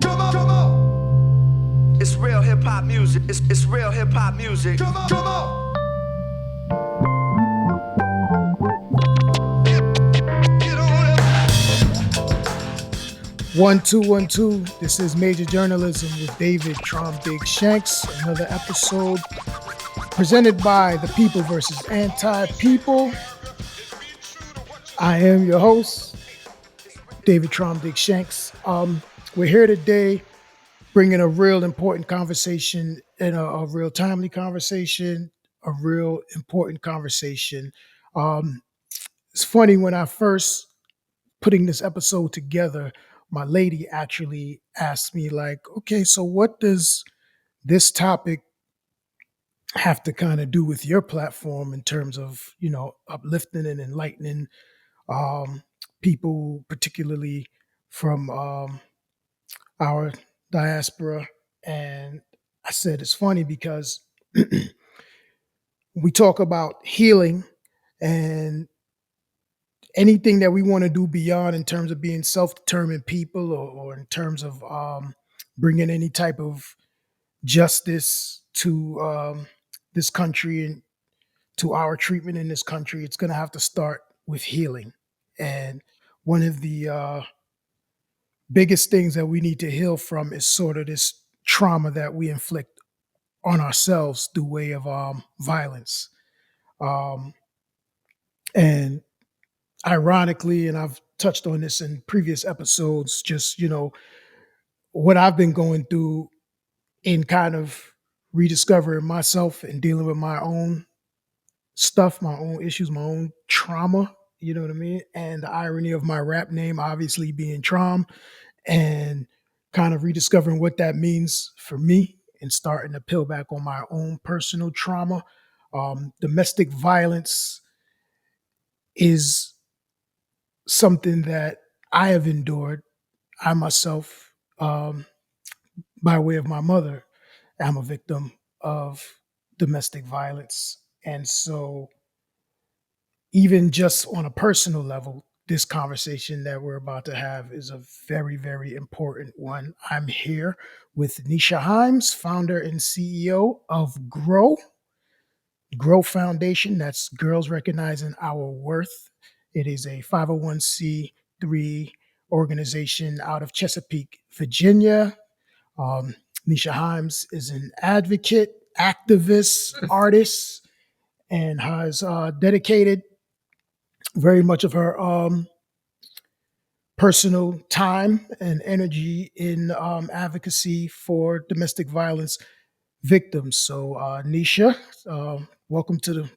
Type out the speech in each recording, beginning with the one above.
Come on. It's real hip hop music. It's real hip hop music. Come on. Get on up. 1212. This is Major Journalism with David Traum Shanks. Another episode presented by the People versus Anti-People. I am your host, David Traum Shanks. We're here today bringing a real important conversation and a real timely conversation, a real important conversation. It's funny, when I first putting this episode together, my lady actually asked me, like, okay, so what does this topic have to kind of do with your platform in terms of, uplifting and enlightening um, people, particularly from our diaspora? And I said, it's funny because we talk about healing and anything that we want to do beyond in terms of being self-determined people, or in terms of bringing any type of justice to this country and to our treatment in this country, it's going to have to start with healing. And one of the biggest things that we need to heal from is sort of this trauma that we inflict on ourselves through way of violence. Um, and ironically, and I've touched on this in previous episodes, just, what I've been going through in kind of rediscovering myself and dealing with my own stuff, my own issues, my own trauma, you know what I mean? And the irony of my rap name obviously being Traum, and kind of rediscovering what that means for me and starting to peel back on my own personal trauma. Domestic violence is something that I have endured. I myself, by way of my mother, am a victim of domestic violence. And so, even just on a personal level, this conversation that we're about to have is a very, very important one. I'm here with Neisha Himes, founder and CEO of G.R.O.W. G.R.O.W. Foundation. That's Girls Recognizing Our Worth. It is a 501c3 organization out of Chesapeake, Virginia. Neisha Himes is an advocate, activist, artist, and has dedicated very much of her personal time and energy in advocacy for domestic violence victims. So, Neisha, welcome to the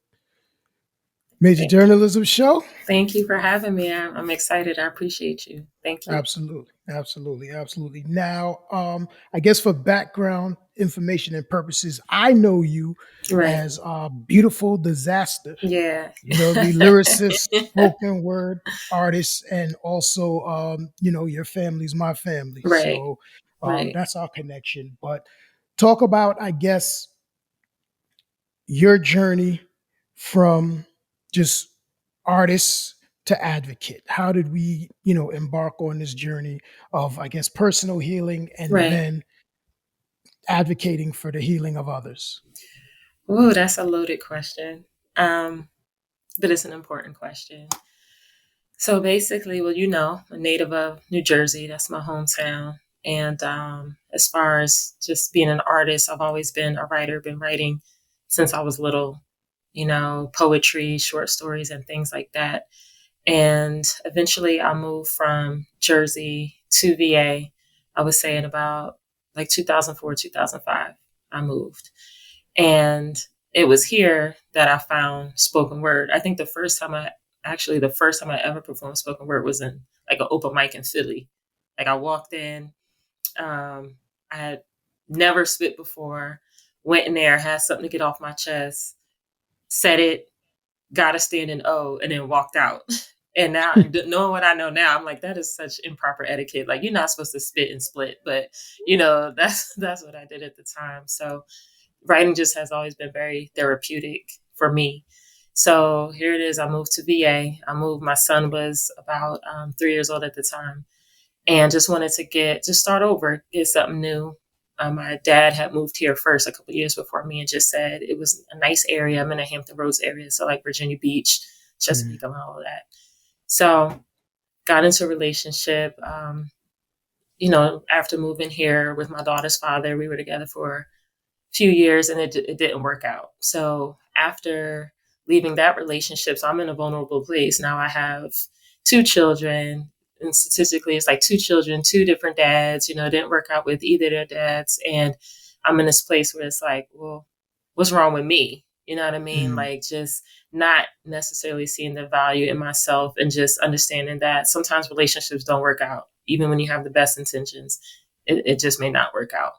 Major Journalism Show. Thank you for having me. I'm excited. I appreciate you. Thank you. Absolutely. Now, I guess for background information and purposes, I know you as beautiful Dizaster. Yeah. The lyricist, spoken word artist, and also, your family's my family. Right. So that's our connection. But talk about, I guess, your journey from just artist to advocate. How did we, embark on this journey of, I guess, personal healing and then advocating for the healing of others? Oh, that's a loaded question. But it's an important question. So basically, well, I'm a native of New Jersey. That's my hometown. And as far as just being an artist, I've always been a writer, been writing since I was little, poetry, short stories, and things like that. And eventually I moved from Jersey to VA. I would say in about like 2004, 2005, I moved. And it was here that I found spoken word. I think the first time I ever performed spoken word was in like an open mic in Philly. Like I walked in, I had never spit before, went in there, had something to get off my chest, said it, got a standing O, and then walked out. And now, knowing what I know now, I'm like, that is such improper etiquette. Like, you're not supposed to spit and split, but that's what I did at the time. So writing just has always been very therapeutic for me. So here it is. I moved to VA. My son was about 3 years old at the time. and just wanted to just start over, get something new. My dad had moved here first a couple of years before me and just said it was a nice area. I'm in a Hampton Roads area, so like Virginia Beach, Mm. Chesapeake, and all of that. So got into a relationship. After moving here with my daughter's father, we were together for few years and it didn't work out. So after leaving that relationship, so I'm in a vulnerable place. Now I have two children, and statistically it's like two children, two different dads, didn't work out with either of their dads. And I'm in this place where it's like, well, what's wrong with me? You know what I mean? Mm. Like just not necessarily seeing the value in myself and just understanding that sometimes relationships don't work out. Even when you have the best intentions, it just may not work out.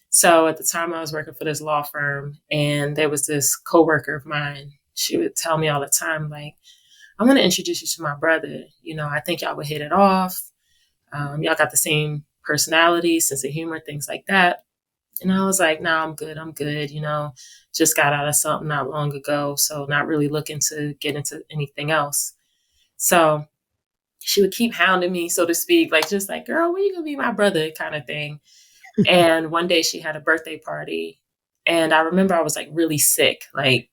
So at the time I was working for this law firm and there was this coworker of mine. She would tell me all the time, like, I want to introduce you to my brother. I think y'all would hit it off. Y'all got the same personality, sense of humor, things like that. And I was like, nah, I'm good. I'm good. Just got out of something not long ago. So not really looking to get into anything else. So she would keep hounding me, so to speak, like, just like, girl, when you going to be my brother kind of thing. And one day she had a birthday party. And I remember I was like really sick, like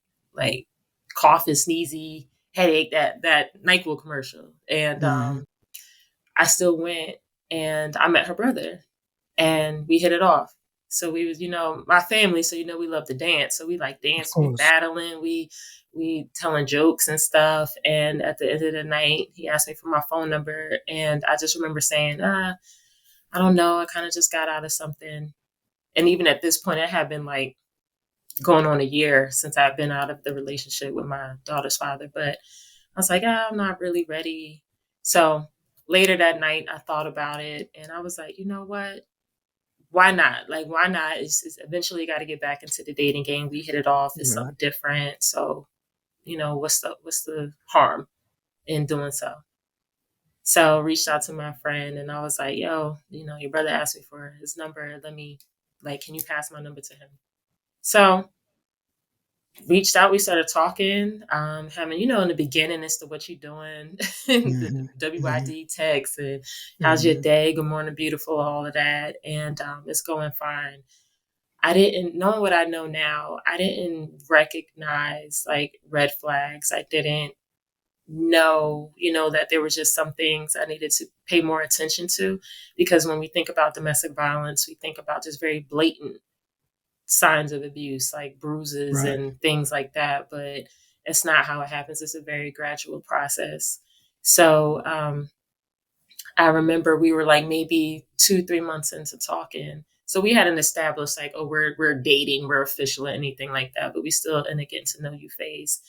cough and sneezy, headache, that NyQuil commercial. And Mhm. I still went and I met her brother and we hit it off. So we was, my family, so we love to dance. So we like Of dance, we course. battling, we telling jokes and stuff. And at the end of the night, he asked me for my phone number. And I just remember saying, I don't know, I kind of just got out of something. And even at this point, it had been like going on a year since I've been out of the relationship with my daughter's father. But I was like, I'm not really ready. So later that night, I thought about it and I was like, you know what? Why not? Like, why not? It's eventually got to get back into the dating game. We hit it off. It's Right. something different. So, what's the harm in doing so? So reached out to my friend and I was like, yo, your brother asked me for his number. Can you pass my number to him? So reached out, we started talking, having, in the beginning as to what you're doing, the Mhm. Mhm. WID text and how's your Mhm. day? Good morning, beautiful, all of that. And it's going fine. I didn't know what I know now. I didn't recognize like red flags. I didn't know, that there was just some things I needed to pay more attention to because when we think about domestic violence, we think about just very blatant signs of abuse like bruises Right. and things like that, but it's not how it happens. It's a very gradual process. So I remember we were like maybe 2-3 months into talking, so we hadn't established like, oh, we're dating, we're official or anything like that, but we still in the getting to know you phase.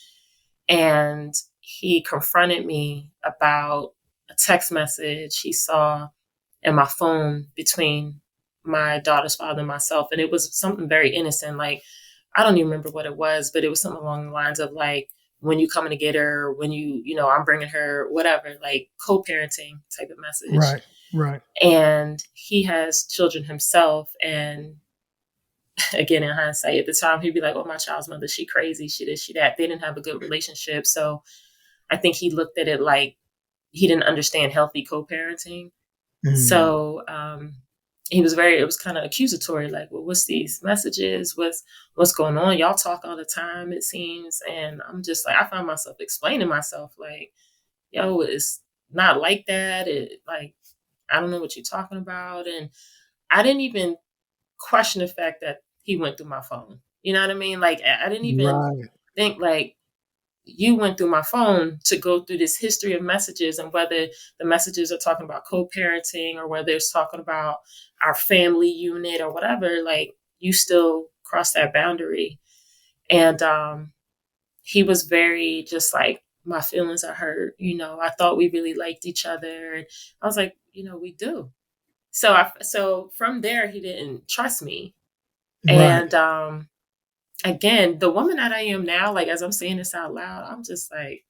And he confronted me about a text message he saw in my phone between my daughter's father and myself. And it was something very innocent. Like, I don't even remember what it was, but it was something along the lines of like, when you coming to get her, when I'm bringing her, whatever, like co-parenting type of message. Right. Right. And he has children himself. And again, in hindsight, at the time, he'd be like, oh, my child's mother, she crazy, she this, she that. They didn't have a good relationship. So I think he looked at it like he didn't understand healthy co-parenting. Mm. So it was kind of accusatory, like, well, what's these messages? What's going on? Y'all talk all the time, it seems. And I'm just like, I found myself explaining myself like, yo, it's not like that. Like, I don't know what you're talking about. And I didn't even question the fact that he went through my phone. You know what I mean? Like, I didn't even Right. think like, you went through my phone to go through this history of messages, and whether the messages are talking about co-parenting or whether it's talking about our family unit or whatever, like, you still cross that boundary. And he was very just like, my feelings are hurt. I thought we really liked each other. And I was like, we do. So from there, he didn't trust me. Right. And again, the woman that I am now, like, as I'm saying this out loud, I'm just like,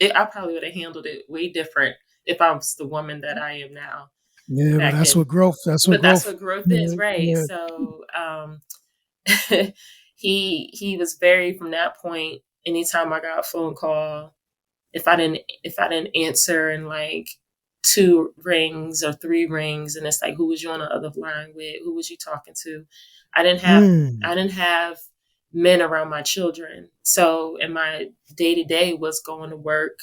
I probably would have handled it way different if I was the woman that I am now Yeah, but back that's then. what growth. That's what But that's growth. what growth is, Yeah. right? Yeah. So he was very, from that point, anytime I got a phone call, if I didn't answer in like 2 rings or 3 rings, and it's like, who was you on the other line with? Who was you talking to? I didn't have Mm. I didn't have men around my children. So, and my day to day was going to work,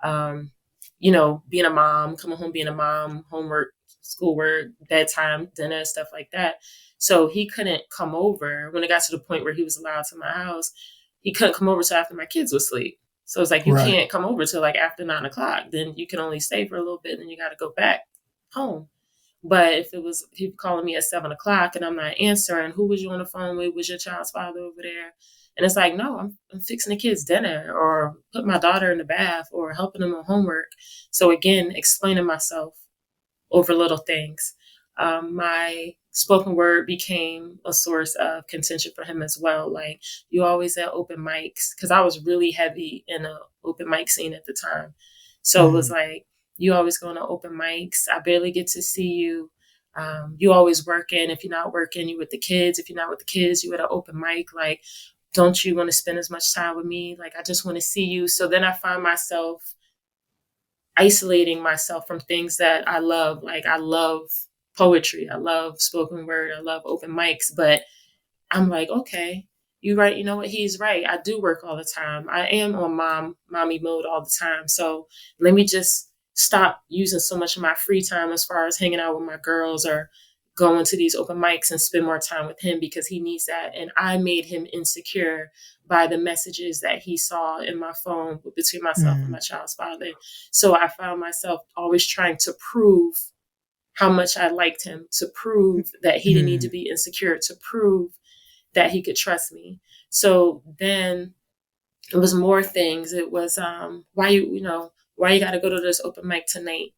um, being a mom, coming home, being a mom, homework, schoolwork, bedtime, dinner, stuff like that. So he couldn't come over when it got to the point where he was allowed to my house. He couldn't come over till after my kids was asleep. So it's like, you Right. can't come over till like after 9 o'clock. Then you can only stay for a little bit. Then you got to go back home. But if it was he calling me at 7 o'clock and I'm not answering, who was you on the phone with? Was your child's father over there? And it's like, no, I'm fixing the kids dinner or put my daughter in the bath or helping them on homework. So again, explaining myself over little things. My spoken word became a source of contention for him as well. Like, you always at open mics, because I was really heavy in the open mic scene at the time. So it was Mm. like, you always going to open mics. I barely get to see you. You always working. If you're not working, you with the kids. If you're not with the kids, you at an open mic. Like, don't you want to spend as much time with me? Like, I just want to see you. So then I find myself isolating myself from things that I love. Like, I love poetry, I love spoken word, I love open mics, but I'm like, okay, you're right. You know what? He's right. I do work all the time. I am on mommy mode all the time. So let me just stop using so much of my free time as far as hanging out with my girls or going to these open mics and spend more time with him because he needs that. And I made him insecure by the messages that he saw in my phone between myself and Mm. my child's father. So I found myself always trying to prove how much I liked him, to prove that he didn't need to Mm. be insecure, to prove that he could trust me. So then it was more things. It was why you got to go to this open mic tonight?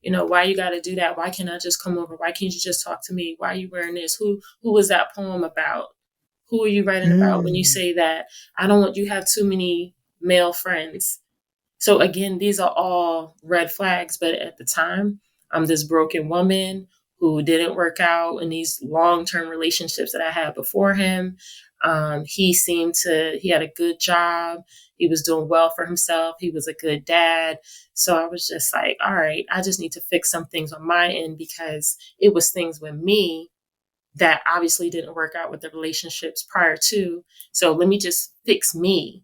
Why you got to do that? Why can't I just come over? Why can't you just talk to me? Why are you wearing this? Who was that poem about? Who are you writing about when you Mm. say that? I don't want you to have too many male friends. So again, these are all red flags. But at the time, I'm this broken woman who didn't work out in these long-term relationships that I had before him. He had a good job. He was doing well for himself. He was a good dad. So I was just like, all right, I just need to fix some things on my end because it was things with me that obviously didn't work out with the relationships prior to. So let me just fix me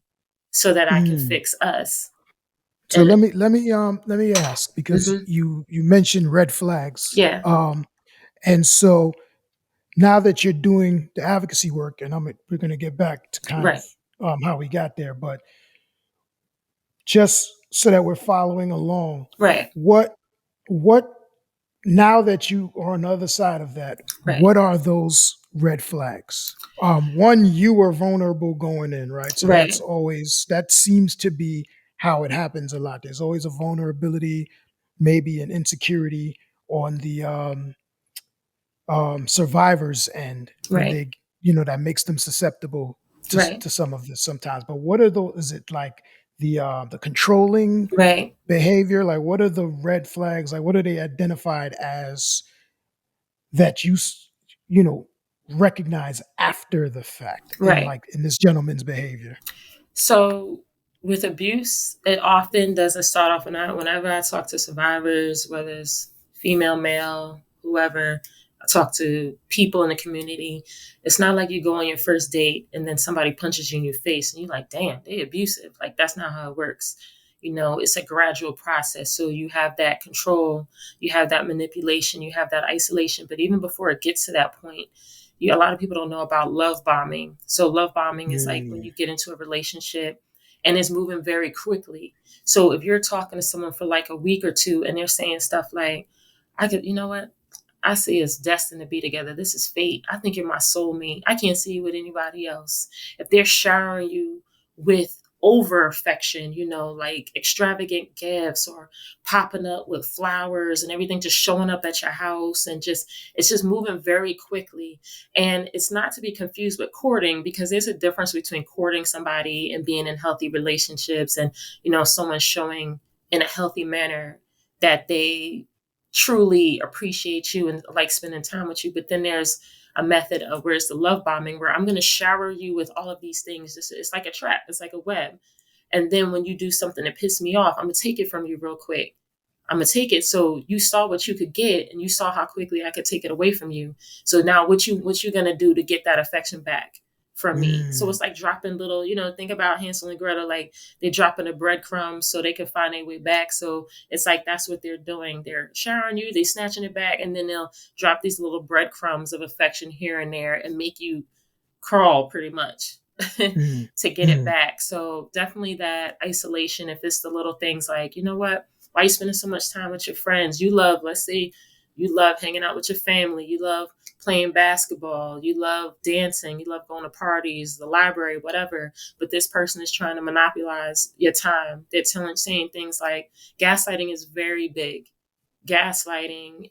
so that I can Mm. fix us. So And let me ask, because mhm, you mentioned red flags. yeah, And so now that you're doing the advocacy work, and we're going to get back to kind of right, how we got there, but just so that we're following along, right, what what now that you are on the other side of that, right, what are those red flags? One, you were vulnerable going in, right? So right, that seems to be how it happens a lot. There's always a vulnerability, maybe an insecurity on the survivors end when right, they, that makes them susceptible right, to some of this sometimes. But what are those? Is it like the controlling right, behavior? Like, what are the red flags? Like, what are they identified as that you know recognize after the fact in, right. like, in this gentleman's behavior? So with abuse, it often doesn't start off whenever I talk to survivors, whether it's female, male, whoever, I talk to people in the community. It's not like you go on your first date and then somebody punches you in your face and you're like, damn, they abusive. Like, that's not how it works. It's a gradual process. So you have that control, you have that manipulation, you have that isolation. But even before it gets to that point, a lot of people don't know about love bombing. So love bombing is like when Mm. you get into a relationship and it's moving very quickly. So if you're talking to someone for like a week or two and they're saying stuff like, you know what? I see us destined to be together. This is fate. I think you're my soulmate. I can't see you with anybody else. If they're showering you with over affection, like extravagant gifts or popping up with flowers and everything just showing up at your house and it's just moving very quickly. And it's not to be confused with courting because there's a difference between courting somebody and being in healthy relationships and, someone showing in a healthy manner that they truly appreciate you and like spending time with you. But then there's a method of where it's the love bombing, where I'm going to shower you with all of these things. It's like a trap. It's like a web. And then when you do something that pisses me off, I'm going to take it from you real quick. I'm going to take it. So you saw what you could get, and you saw how quickly I could take it away from you. So now what you going to do to get that affection back from me? So it's like dropping little, think about Hansel and Gretel, like they're dropping a breadcrumb so they can find their way back. So it's like, that's what they're doing. They're showering you, they snatching it back, and then they'll drop these little breadcrumbs of affection here and there and make you crawl pretty much to get it back. So definitely that isolation, if it's the little things like, you know what, why are you spending so much time with your friends? You love, let's say you love hanging out with your family. You love playing basketball. You love dancing. You love going to parties, the library, whatever. But this person is trying to monopolize your time. They're saying things like gaslighting is very big. Gaslighting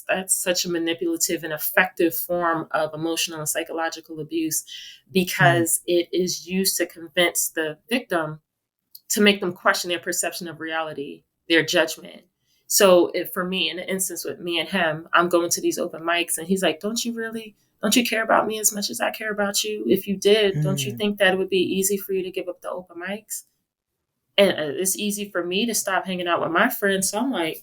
that's such a manipulative and effective form of emotional and psychological abuse, because it is used to convince the victim, to make them question their perception of reality, their judgment. So for me, in the instance with me and him, I'm going to these open mics and he's like, don't you care about me as much as I care about you? If you did, don't you think that it would be easy for you to give up the open mics? And it's easy for me to stop hanging out with my friends. So I'm like,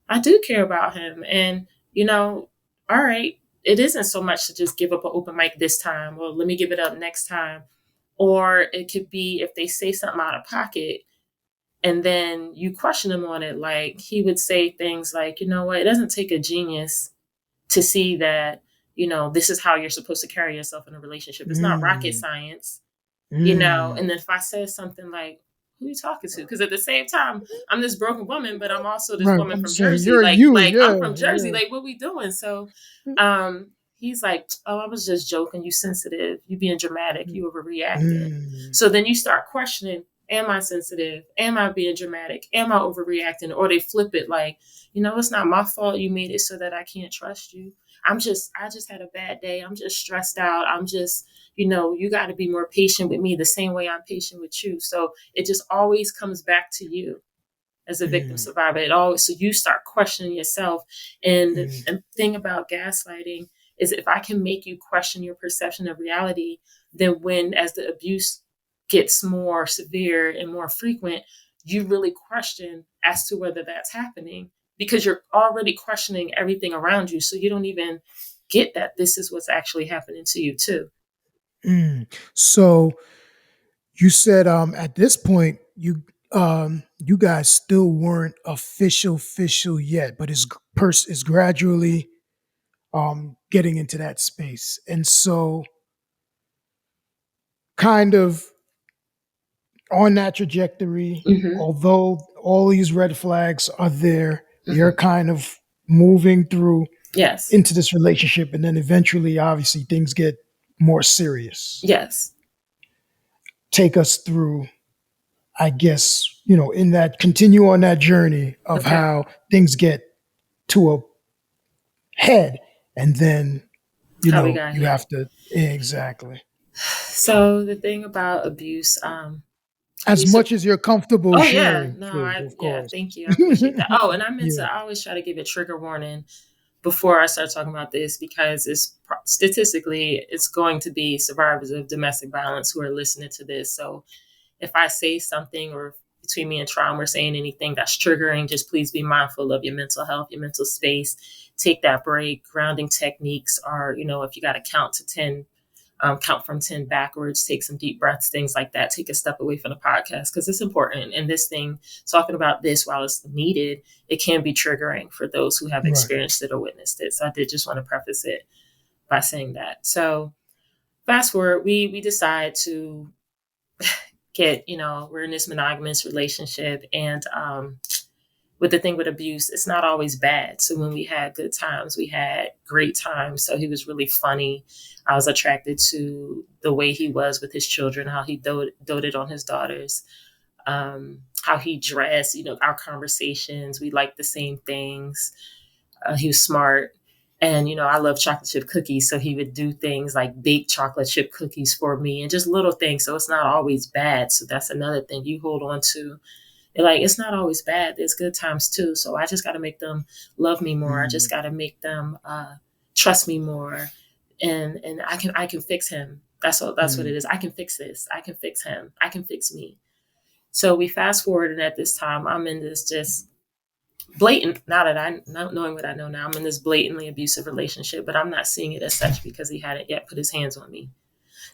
I do care about him. And, all right, it isn't so much to just give up an open mic this time, or let me give it up next time. Or it could be if they say something out of pocket and then you question him on it. Like he would say things like, you know what, it doesn't take a genius to see that, this is how you're supposed to carry yourself in a relationship. It's not rocket science, And then if I said something like, who are you talking to? Because at the same time, I'm this broken woman, but I'm also this woman from Jersey. I'm from Jersey. Yeah. Like, what we doing? So he's like, oh, I was just joking. You sensitive. You being dramatic. You overreacting. So then you start questioning, am I sensitive? Am I being dramatic? Am I overreacting? Or they flip it like, it's not my fault. You made it so that I can't trust you. I just had a bad day. I'm just stressed out. I'm just, you got to be more patient with me the same way I'm patient with you. So it just always comes back to you as a victim survivor. So you start questioning yourself. And the thing about gaslighting is, if I can make you question your perception of reality, then as the abuse gets more severe and more frequent, you really question as to whether that's happening, because you're already questioning everything around you. So you don't even get that this is what's actually happening to you too. So you said at this point you guys still weren't official yet, but is gradually getting into that space. And so kind of on that trajectory, although all these red flags are there, you're kind of moving through into this relationship, and then eventually obviously things get more serious. Yes. Take us through, I guess, continue on that journey of how things get to a head, and then you have to exactly. So the thing about abuse, as much as you're comfortable sharing. Of course. Thank you. I appreciate that. Oh, and I meant to, I always try to give a trigger warning before I start talking about this, because statistically, it's going to be survivors of domestic violence who are listening to this. So if I say something, or between me and Traum, we're saying anything that's triggering, just please be mindful of your mental health, your mental space. Take that break. Grounding techniques are, if you got to count to 10, count from 10 backwards, take some deep breaths, things like that. Take a step away from the podcast, because it's important. And this thing, talking about this while it's needed, it can be triggering for those who have experienced it or witnessed it. So I did just want to preface it by saying that. So fast forward, we decide to get, we're in this monogamous relationship, and with the thing with abuse, it's not always bad. So when we had good times, we had great times. So he was really funny. I was attracted to the way he was with his children, how he doted on his daughters, how he dressed, our conversations. We liked the same things. He was smart. And, I love chocolate chip cookies. So he would do things like bake chocolate chip cookies for me, and just little things. So it's not always bad. So that's another thing you hold on to. It's not always bad. There's good times too. So I just got to make them love me more. I just got to make them trust me more. And I can fix him. That's what it is. I can fix this. I can fix him. I can fix me. So we fast forward, and at this time I'm in this just blatant, now that I, not knowing what I know now, I'm in this blatantly abusive relationship, but I'm not seeing it as such because he hadn't yet put his hands on me.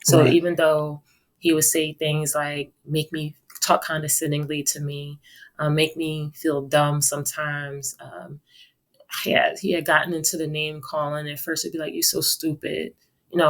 So Right. even though he would say things like make me talk condescendingly to me, make me feel dumb sometimes, he had gotten into the name calling. At first, it'd be like, "You so stupid." You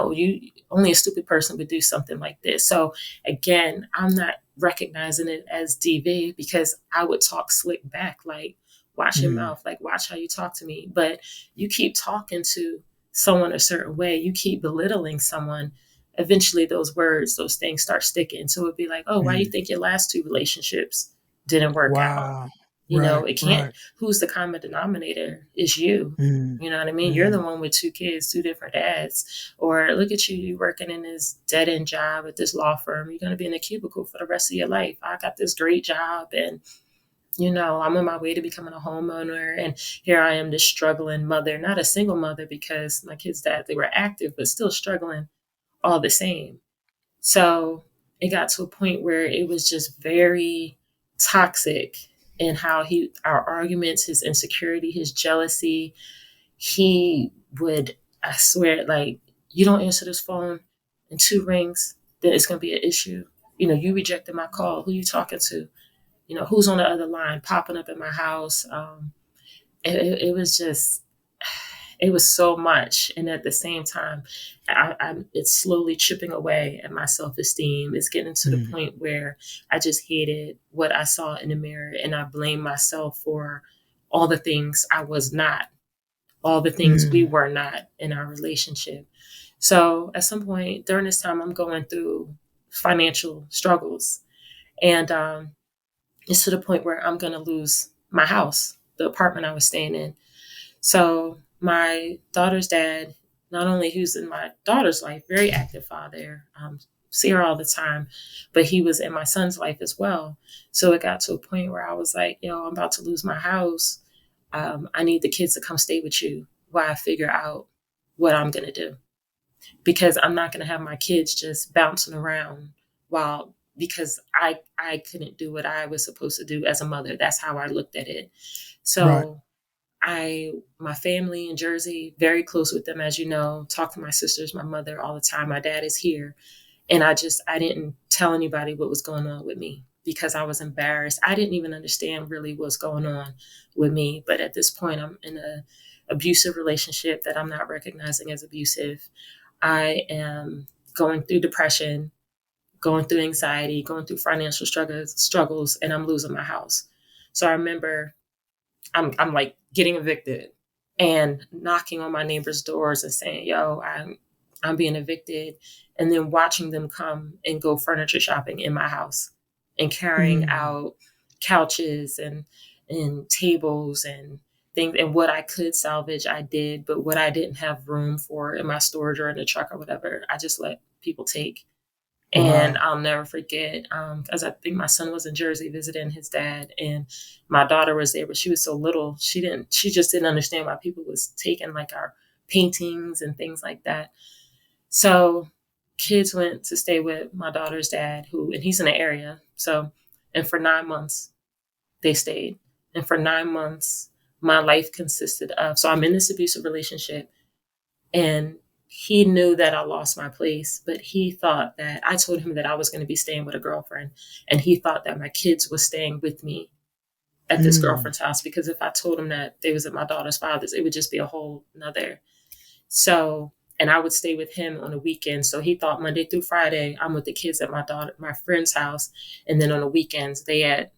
only a stupid person would do something like this. So again, I'm not recognizing it as DV because I would talk slick back, like, watch your Mm. mouth, like, watch how you talk to me. But you keep talking to someone a certain way, you keep belittling someone, eventually those words, those things start sticking. So it'd be like, oh, why do you Mm. think your last two relationships didn't work out? Wow. Right. It can't, Right. who's the common denominator is you. Mm. You know what I mean? You're the Mm. one with two kids, two different dads. Or look at you, you working in this dead end job at this law firm. You're going to be in a cubicle for the rest of your life. I got this great job and, I'm on my way to becoming a homeowner. And here I am, this struggling mother, not a single mother because my kids' dad, they were active, but still struggling all the same. So it got to a point where it was just very toxic in how our arguments, his insecurity, his jealousy. He would, I swear, like, you don't answer this phone in two rings, then it's going to be an issue. You rejected my call. Who you talking to? Who's on the other line popping up in my house? It was just, it was so much. And at the same time, it's slowly chipping away at my self-esteem. It's getting to the Mm. point where I just hated what I saw in the mirror and I blamed myself for all the things I was not, all the things we Mm. were not in our relationship. So at some point during this time, I'm going through financial struggles. And it's to the point where I'm going to lose my house, the apartment I was staying in. So my daughter's dad, not only who's in my daughter's life, very active father, see her all the time, but he was in my son's life as well. So it got to a point where I was like, I'm about to lose my house. I need the kids to come stay with you while I figure out what I'm going to do. Because I'm not going to have my kids just bouncing around because I couldn't do what I was supposed to do as a mother. That's how I looked at it. Right. So my family in Jersey, very close with them, as you know, talk to my sisters, my mother all the time. My dad is here. And I didn't tell anybody what was going on with me because I was embarrassed. I didn't even understand really what's going on with me. But at this point, I'm in a abusive relationship that I'm not recognizing as abusive. I am going through depression, going through anxiety, going through financial struggles, and I'm losing my house. So I remember I'm like getting evicted and knocking on my neighbors' doors and saying, "Yo, I'm being evicted," and then watching them come and go furniture shopping in my house and carrying Mm. out couches and tables and things, and what I could salvage I did, but what I didn't have room for in my storage or in the truck or whatever, I just let people take. And Wow. I'll never forget, because I think my son was in Jersey visiting his dad, and my daughter was there, but she was so little, she just didn't understand why people was taking like our paintings and things like that. So kids went to stay with my daughter's dad, and he's in the area. So, and for 9 months they stayed, and for 9 months my life consisted of. So I'm in this abusive relationship, and he knew that I lost my place, but he thought that I told him that I was going to be staying with a girlfriend. And he thought that my kids were staying with me at this Mm. girlfriend's house, because if I told him that they was at my daughter's father's, it would just be a whole nother. So, and I would stay with him on the weekend. So he thought Monday through Friday, I'm with the kids at my friend's house. And then on the weekends, they at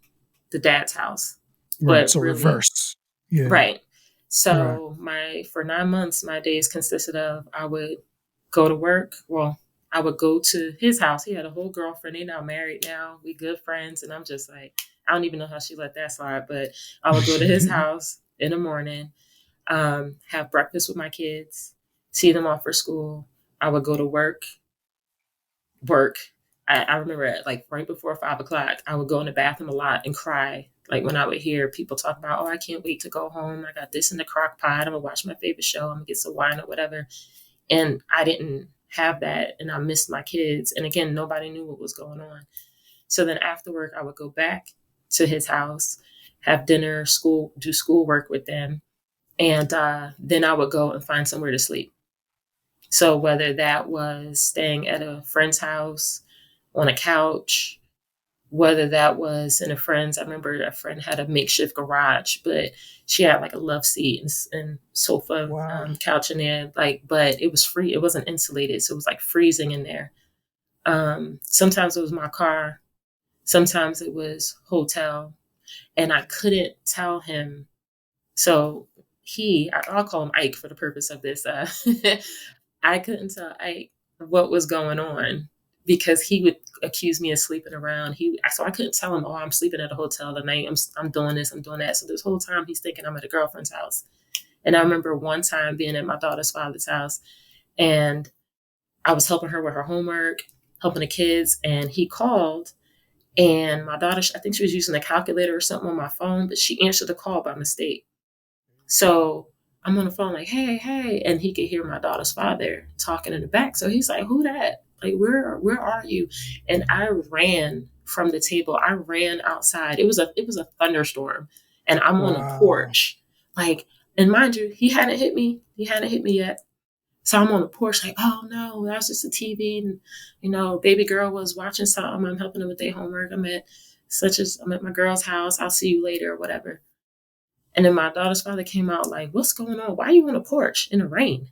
the dad's house. Right. But So really, reverse. Yeah. right. Right. So for 9 months, my days consisted of I would go to work. Well, I would go to his house. He had a whole girlfriend. They now married now. We good friends. And I'm just like, I don't even know how she let that slide. But I would go to his house in the morning, have breakfast with my kids, see them off for school. I would go to work. I remember like right before 5 o'clock, I would go in the bathroom a lot and cry. Like when I would hear people talk about, oh, I can't wait to go home. I got this in the crock pot. I'm gonna watch my favorite show. I'm gonna get some wine or whatever. And I didn't have that, and I missed my kids. And again, nobody knew what was going on. So then after work, I would go back to his house, have dinner, do schoolwork with them. And then I would go and find somewhere to sleep. So whether that was staying at a friend's house on a couch, whether that was in a friend's, I remember a friend had a makeshift garage, but she had like a love seat and sofa, Wow. couch in there. Like, but it was free. It wasn't insulated. So it was like freezing in there. Sometimes it was my car. Sometimes it was hotel. And I couldn't tell him. So I'll call him Ike for the purpose of this. I couldn't tell Ike what was going on because he would accuse me of sleeping around. So I couldn't tell him, oh, I'm sleeping at a hotel tonight. I'm doing this, I'm doing that. So this whole time he's thinking I'm at a girlfriend's house. And I remember one time being at my daughter's father's house, and I was helping her with her homework, helping the kids, and he called. And my daughter, I think she was using a calculator or something on my phone, but she answered the call by mistake. So I'm on the phone like, hey, hey. And he could hear my daughter's father talking in the back. So he's like, who that? Like, where are you? And I ran from the table. I ran outside. It was a thunderstorm. And I'm on the porch. Like, and mind you, he hadn't hit me. He hadn't hit me yet. So I'm on the porch like, oh no, that was just a TV. And, baby girl was watching something. I'm helping them with their homework. I'm at my girl's house. I'll see you later or whatever. And then my daughter's father came out like, what's going on? Why are you on the porch in the rain?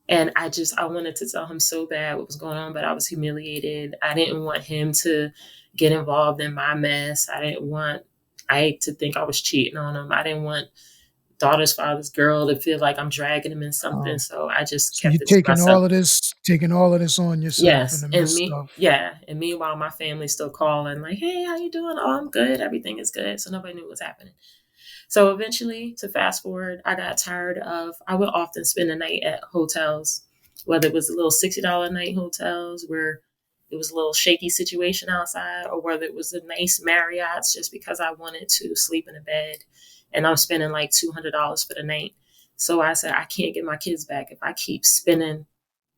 And I wanted to tell him so bad what was going on, but I was humiliated. I didn't want him to get involved in my mess. I didn't want Ike to think I was cheating on him. I didn't want daughter's father's girl to feel like I'm dragging him in something. So I just So you're kept it to myself. taking all of this on yourself in Yes. the And midst of. and meanwhile, my family's still calling like, hey, how you doing? Oh, I'm good. Everything is good. So nobody knew what's happening. So eventually, to fast forward, I got tired I would often spend the night at hotels, whether it was a little $60 a night hotels where it was a little shaky situation outside, or whether it was a nice Marriott's just because I wanted to sleep in a bed. And I'm spending like $200 for the night. So I said, I can't get my kids back if I keep spending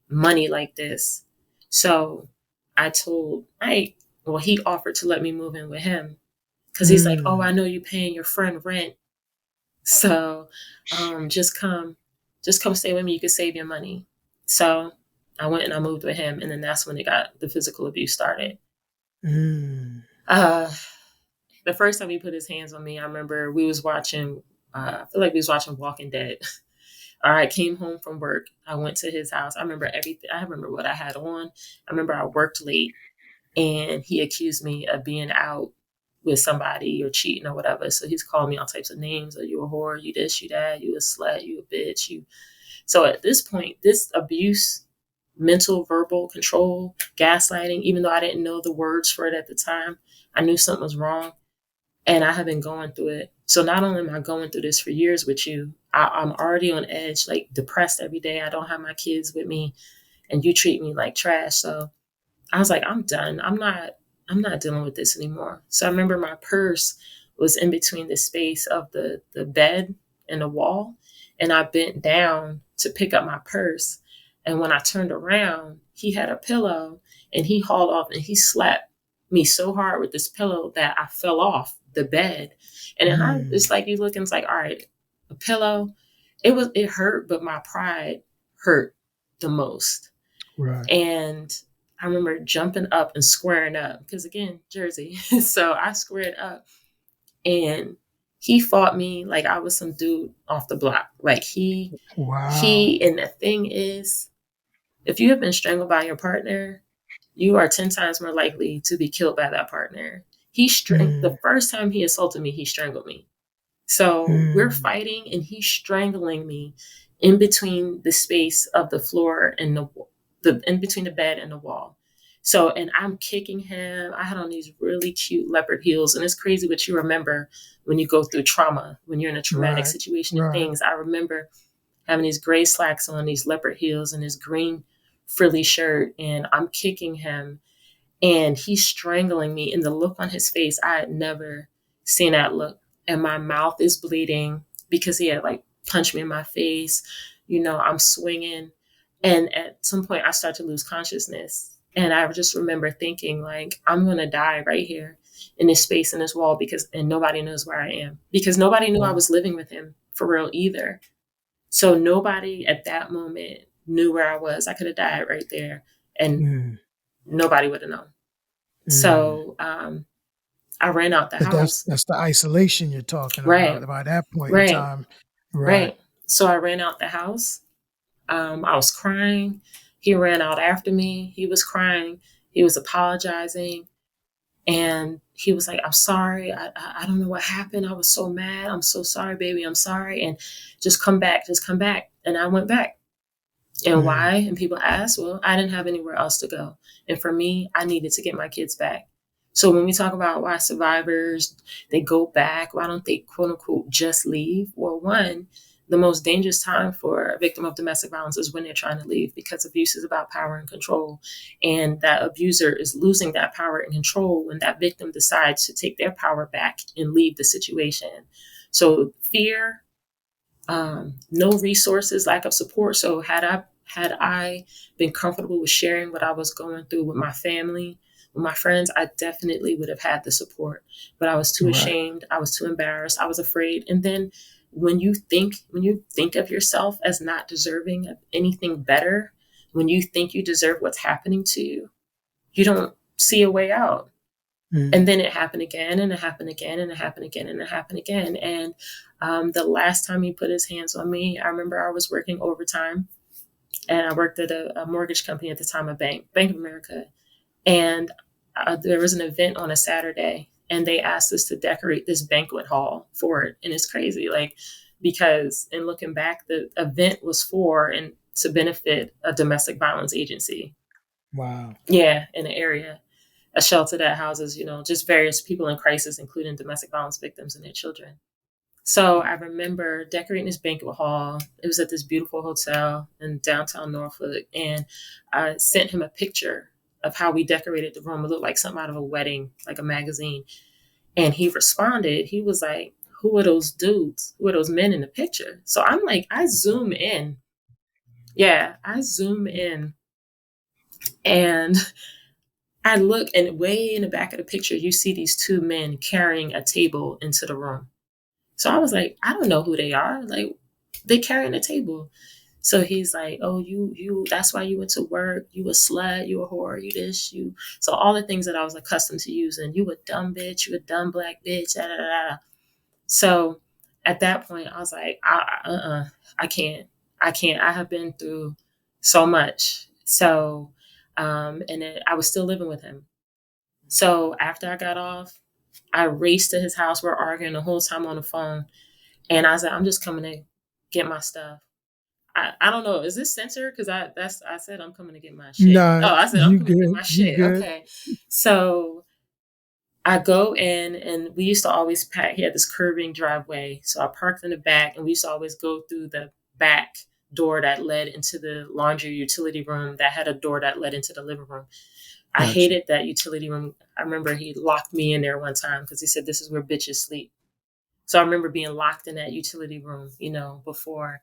money like this. So I told he offered to let me move in with him because he's like, oh, I know you're paying your friend rent. So just come stay with me. You could save your money. So I went and I moved with him. And then that's when the physical abuse started. The first time he put his hands on me, I remember we was watching, I feel like we was watching Walking Dead. All right, came home from work. I went to his house. I remember everything. I remember what I had on. I remember I worked late and he accused me of being out with somebody or cheating or whatever. So he's calling me all types of names. Are you a whore? You this, you that, you a slut, you a bitch. So at this point, this abuse, mental, verbal control, gaslighting, even though I didn't know the words for it at the time, I knew something was wrong. And I have been going through it. So not only am I going through this for years with you, I'm already on edge, like depressed every day. I don't have my kids with me and you treat me like trash. So I was like, I'm done. I'm not dealing with this anymore. So I remember my purse was in between the space of the bed and the wall. And I bent down to pick up my purse. And when I turned around, he had a pillow and he hauled off and he slapped me so hard with this pillow that I fell off the bed. And it's like you look and it's like, all right, a pillow. It hurt, but my pride hurt the most. Right. And I remember jumping up and squaring up because again, Jersey. So I squared up and he fought me like I was some dude off the block. Like and the thing is, if you have been strangled by your partner, you are 10 times more likely to be killed by that partner. The first time he assaulted me, he strangled me. So we're fighting and he's strangling me in between the space of the floor and in between the bed and the wall. So, and I'm kicking him. I had on these really cute leopard heels. And it's crazy what you remember when you go through trauma, when you're in a traumatic situation and things. I remember having these gray slacks on, these leopard heels and this green frilly shirt. And I'm kicking him and he's strangling me. And the look on his face, I had never seen that look. And my mouth is bleeding because he had like punched me in my face. I'm swinging. And at some point I start to lose consciousness. And I just remember thinking like, I'm going to die right here. in this space, in this wall, and nobody knows where I am, because nobody knew I was living with him for real either. So nobody at that moment knew where I was. I could have died right there and nobody would have known. So I ran out the But house. that's the isolation you're talking Right, about by that point in right, time. Right. right. So I ran out the house. I was crying. He ran out after me. He was crying. He was apologizing. And he was like, I'm sorry. I don't know what happened. I was so mad. I'm so sorry, baby. I'm sorry. And just come back. Just come back. And I went back. And why? And people ask, well, I didn't have anywhere else to go. And for me, I needed to get my kids back. So when we talk about why survivors, they go back, why don't they, quote unquote, just leave? Well, one, the most dangerous time for a victim of domestic violence is when they're trying to leave, because abuse is about power and control. And that abuser is losing that power and control when that victim decides to take their power back and leave the situation. So fear, no resources, lack of support. So had I been comfortable with sharing what I was going through with my family, with my friends, I definitely would have had the support. But I was too ashamed. I was too embarrassed. I was afraid. And then when you think of yourself as not deserving of anything better, when you think you deserve what's happening to you, you don't see a way out. And then it happened again, and it happened again, and it happened again, and it happened again. And the last time he put his hands on me, I remember I was working overtime, and I worked at a mortgage company at the time, Bank of America. And there was an event on a Saturday, and they asked us to decorate this banquet hall for it. And it's crazy, like, because in looking back, the event was for and to benefit a domestic violence agency. Wow. Yeah, in the area. A shelter that houses, just various people in crisis, including domestic violence victims and their children. So I remember decorating this banquet hall. It was at this beautiful hotel in downtown Norfolk. And I sent him a picture of how we decorated the room. It looked like something out of a wedding, like a magazine. And he responded. He was like, who are those dudes? Who are those men in the picture? So I'm like, I zoom in. Yeah, I zoom in. And I look, and way in the back of the picture, you see these two men carrying a table into the room. So I was like, I don't know who they are. Like, they carrying a table. So he's like, oh, you, that's why you went to work. You a slut, you a whore, you this, you. So all the things that I was accustomed to using, you a dumb bitch, you a dumb black bitch, da, da, da, da. So at that point, I was like, I can't. I have been through so much. So, I was still living with him. So after I got off, I raced to his house. We're arguing the whole time on the phone. And I said, I'm just coming to get my stuff. I don't know. Is this censored? Because I said I'm coming to get my shit. Nah, Oh, I said I'm you coming to get good. my You shit. good. Okay. So I go in, and we used to always pack. He had this curving driveway. So I parked in the back, and we used to always go through the back door that led into the laundry utility room that had a door that led into the living room. I Gotcha. hated that utility room. I remember he locked me in there one time because he said, this is where bitches sleep. So I remember being locked in that utility room, before.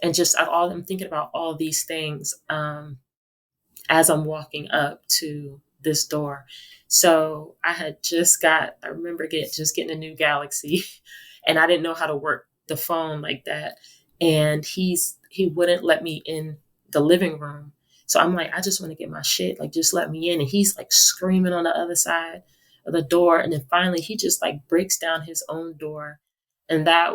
And just I'm thinking about all these things as I'm walking up to this door. So I remember getting a new Galaxy, and I didn't know how to work the phone like that. And he wouldn't let me in the living room. So I'm like, I just want to get my shit. Like, just let me in. And he's like screaming on the other side of the door. And then finally he just like breaks down his own door. And that,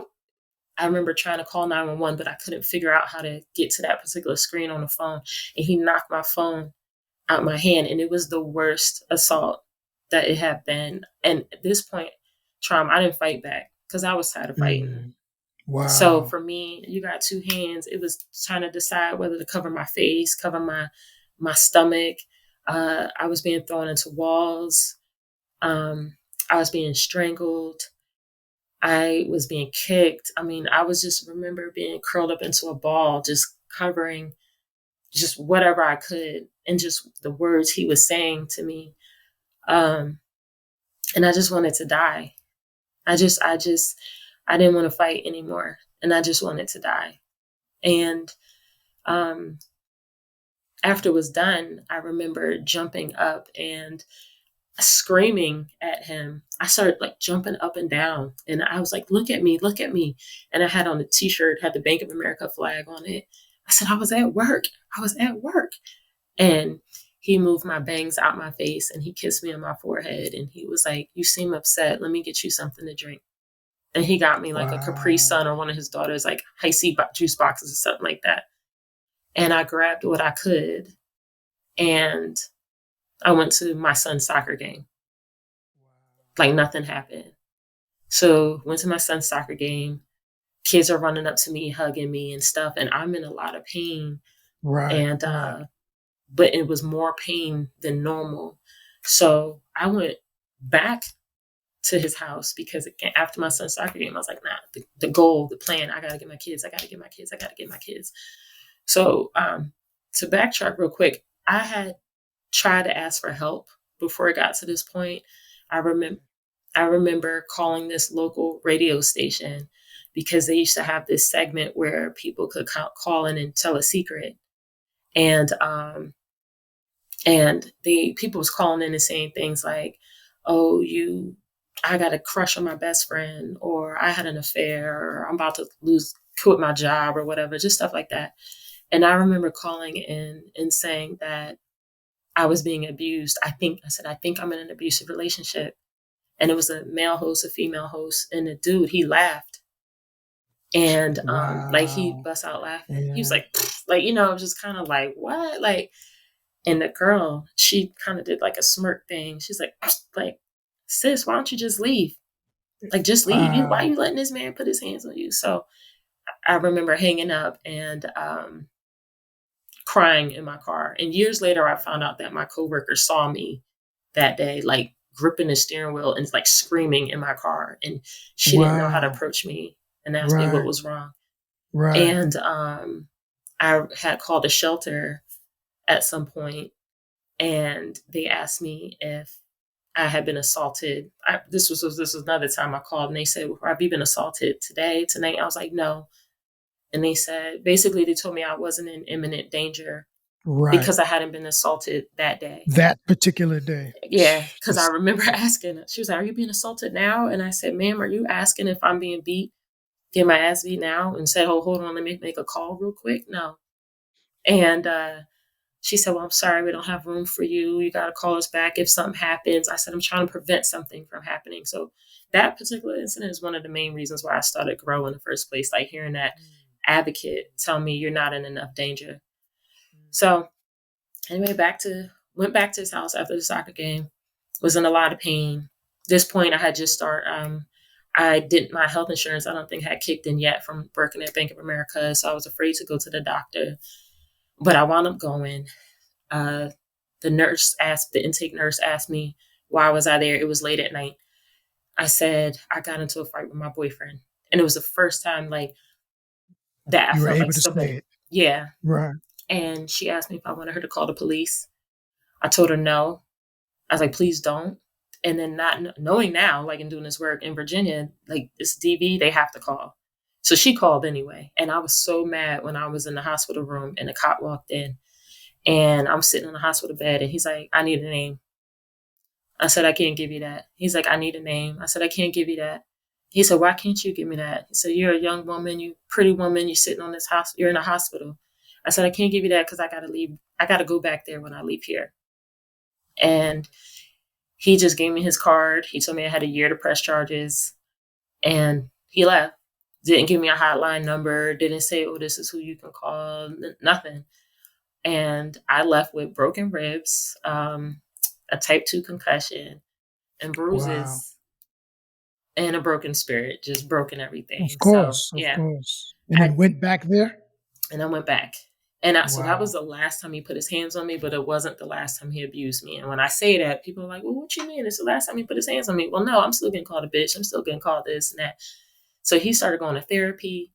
I remember trying to call 911, but I couldn't figure out how to get to that particular screen on the phone. And he knocked my phone out my hand. And it was the worst assault that it had been. And at this point, Traum, I didn't fight back because I was tired of fighting. Wow. So for me, you got two hands. It was trying to decide whether to cover my face, cover my stomach. I was being thrown into walls. I was being strangled. I was being kicked. I mean, I was just remember being curled up into a ball, just covering just whatever I could, and just the words he was saying to me. And I just wanted to die. I didn't want to fight anymore. And I just wanted to die. And after it was done, I remember jumping up, and screaming at him. I started like jumping up and down, and I was like, look at me, look at me. And I had on a t-shirt, had the Bank of America flag on it. I said, I was at work. I was at work. And he moved my bangs out my face and he kissed me on my forehead. And he was like, you seem upset. Let me get you something to drink. And he got me like a Capri Wow. Sun or one of his daughters, like icy juice boxes or something like that. And I grabbed what I could and I went to my son's soccer game. Like nothing happened. So went to my son's soccer game. Kids are running up to me, hugging me and stuff. And I'm in a lot of pain. Right. And, Right. but it was more pain than normal. So I went back to his house because again, after my son's soccer game, I was like, nah, the goal, the plan, I got to get my kids. I got to get my kids. I got to get my kids. So to backtrack real quick, I had tried to ask for help before it got to this point. I remember calling this local radio station because they used to have this segment where people could call in and tell a secret. And the people was calling in and saying things like, oh, I got a crush on my best friend, or I had an affair, or I'm about to quit my job or whatever, just stuff like that. And I remember calling in and saying that I was being abused. I think I'm in an abusive relationship. And it was a male host, a female host, and the dude, he laughed. And like he Wow. bust out laughing. He was Yeah. like, like, it was just kind of like, what? Like, and the girl, she kind of did like a smirk thing. She's like, sis, why don't you just leave? Like, just leave. Why are Wow. you letting this man put his hands on you? So I remember hanging up and crying in my car. And years later, I found out that my coworker saw me that day, like gripping the steering wheel and like screaming in my car. And she didn't know how to Wow. approach me and ask me what Right. was wrong. Right. And I had called a shelter at some point, and they asked me if I had been assaulted. This was another time I called, and they said, well, "Have you been assaulted today, tonight?" I was like, "No," and they said basically they told me I wasn't in imminent danger Right. because I hadn't been assaulted that day. That particular day. Yeah, because I Just remember asking. She was like, "Are you being assaulted now?" And I said, "Ma'am, are you asking if I'm being beat? Get my ass beat now?" And said, "Oh, hold on, let me make a call real quick." No, and she said, "Well, I'm sorry, we don't have room for you. You got to call us back if something happens." I said, "I'm trying to prevent something from happening." So that particular incident is one of the main reasons why I started G.R.O.W in the first place, like hearing that advocate tell me you're not in enough danger. So anyway, went back to his house after the soccer game, was in a lot of pain. At this point, I had just started, my health insurance, I don't think had kicked in yet from working at Bank of America. So I was afraid to go to the doctor, but I wound up going. Uh, the intake nurse asked me, why was I there? It was late at night. I said, I got into a fight with my boyfriend. And it was the first time like that I you were felt like able to say somebody, it. yeah. Right. And she asked me if I wanted her to call the police. I told her no. I was like, please don't. And then not knowing now, like in doing this work in Virginia, like this DV, they have to call. So she called anyway. And I was so mad when I was in the hospital room and the cop walked in and I'm sitting on the hospital bed and he's like, I need a name. I said, I can't give you that. He's like, I need a name. I said, I can't give you that. He said, why can't you give me that? He said, you're a young woman, you pretty woman, you're sitting on this hospital, you're in a hospital. I said, I can't give you that because I got to leave. I got to go back there when I leave here. And he just gave me his card. He told me I had a year to press charges and he left. Didn't give me a hotline number. Didn't say, oh, this is who you can call. Nothing. And I left with broken ribs, a type 2 concussion, and Wow. bruises, and a broken spirit, just broken everything. Of So, course. Of yeah, course. And I then went back there? and I went back. So that was Wow. the last time he put his hands on me, but it wasn't the last time he abused me. And when I say that, people are like, well, what you mean? It's the last time he put his hands on me. Well, no, I'm still getting called a bitch. I'm still getting called this and that. So he started going to therapy.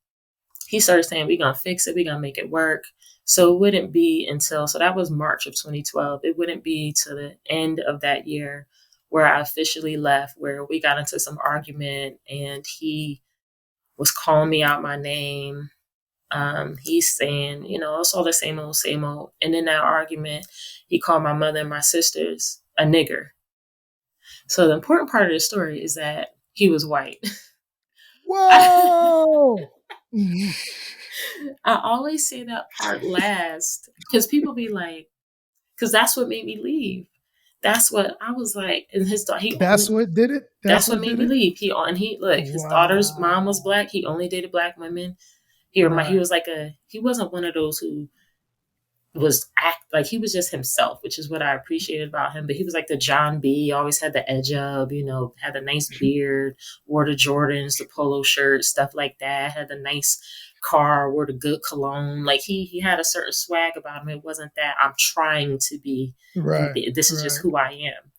He started saying, we're going to fix it. We're going to make it work. So it wouldn't be so that was March of 2012. It wouldn't be to the end of that year where I officially left, where we got into some argument and he was calling me out my name. He's saying, it's all the same old, same old. And in that argument, he called my mother and my sisters a nigger. So the important part of the story is that he was white. Whoa! I always say that part last because people be like, because that's what made me leave. That's what I was like. And his daughter, he That's only, what did it. That's that's what what made did me it. leave. He look, his daughter's mom was Wow. black. He only dated black women. He Right. was like he wasn't one of those who was act like he was just himself, which is what I appreciated about him. But he was like the John B. Always had the edge up, had a nice beard, wore the Jordans, the polo shirt, stuff like that. Had the nice car, wore the good cologne. Like he had a certain swag about him. It wasn't that I'm trying to be. Right. This is just Right. who I am.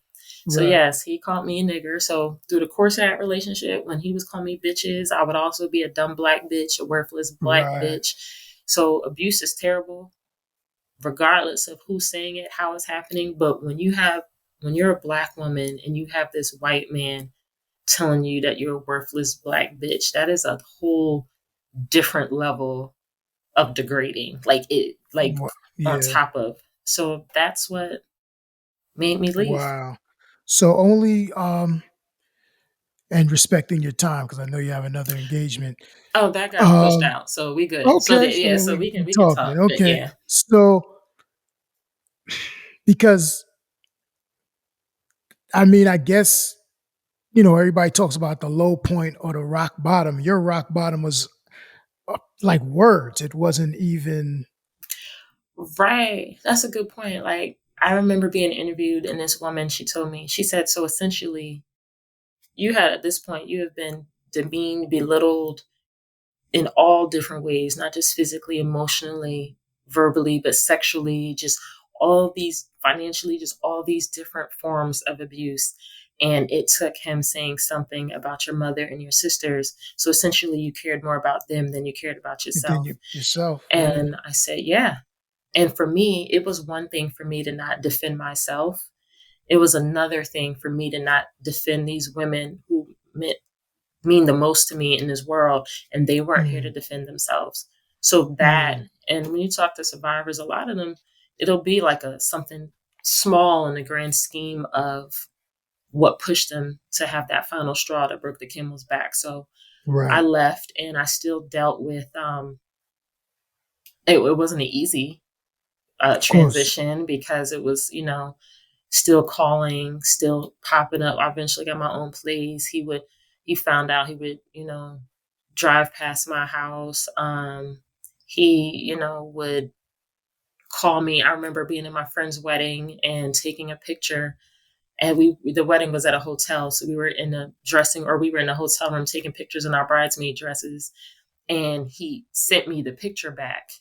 So Right. yes, he called me a nigger. So through the course of that relationship, when he was calling me bitches, I would also be a dumb black bitch, a worthless black Right. bitch. So abuse is terrible regardless of who's saying it, how it's happening. But when you're a black woman and you have this white man telling you that you're a worthless black bitch, that is a whole different level of degrading. Like on Yeah. top of. So that's what made me leave. Wow. So only and respecting your time because I know you have another engagement. Oh, that got pushed Um out. So we good. So okay, that, so yeah, then so we we can talk then. talk. But Okay. yeah. So because I mean, I guess everybody talks about the low point or the rock bottom. Your rock bottom was like words. It wasn't even Right. That's a good point. Like I remember being interviewed and this woman, she told me, she said, so essentially you had at this point, you have been demeaned, belittled in all different ways, not just physically, emotionally, verbally, but sexually, just all these financially, just all these different forms of abuse. And it took him saying something about your mother and your sisters. So essentially, you cared more about them than you cared about within yourself. yourself. Yeah. And I said, yeah. And for me, it was one thing for me to not defend myself. It was another thing for me to not defend these women who mean the most to me in this world, and they weren't here to Mm, defend themselves. So that, mm, and when you talk to survivors, a lot of them, it'll be like a something small in the grand scheme of what pushed them to have that final straw that broke the camel's back. So I right. left, and I still dealt with. It wasn't an easy Of course. transition because it was, still calling, still popping up. I eventually got my own place. He found out he would, drive past my house. He, would call me. I remember being in my friend's wedding and taking a picture. And the wedding was at a hotel. So we were in the we were in the hotel room taking pictures in our bridesmaid dresses. And he sent me the picture back.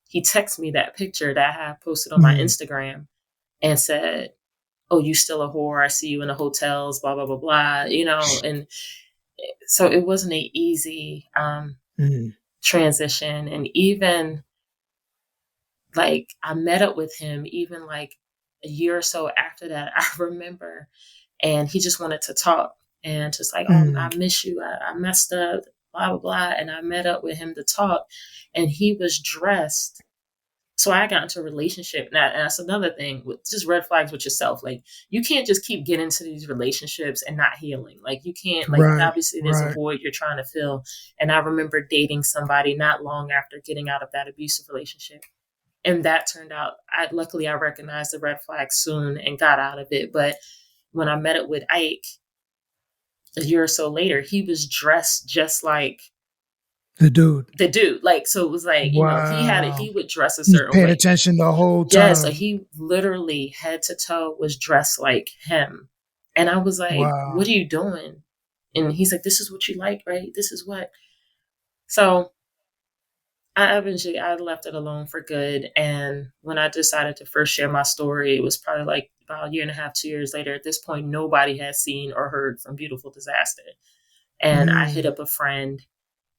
He texted me that picture that I had posted on my Mm, Instagram and said, oh, you still a whore. I see you in the hotels, blah, blah, blah, blah, and so it wasn't an easy mm, transition. And even like I met up with him, even like a year or so after that, I remember, and he just wanted to talk and just like, oh, mm, I miss you. I messed up, blah, blah, blah. And I met up with him to talk, and he was dressed. So I got into a relationship. And that's another thing with just red flags with yourself. Like you can't just keep getting into these relationships and not healing. Like you can't, like right. obviously there's a Right. void you're trying to fill. And I remember dating somebody not long after getting out of that abusive relationship. And that turned out, luckily I recognized the red flags soon and got out of it. But when I met up with Ike a year or so later, he was dressed just like The dude. the dude. Like, so it was like, Wow. he would dress a He's certain paying way. attention the whole Yeah, so time. he literally head to toe was dressed like him. And I was like, Wow. what are you doing? And he's like, this is what you like, right? This is what. So I left it alone for good. And when I decided to first share my story, it was probably like about a year and a half, 2 years later. At this point, nobody had seen or heard from Beautiful Disaster. And I hit Mm, up a friend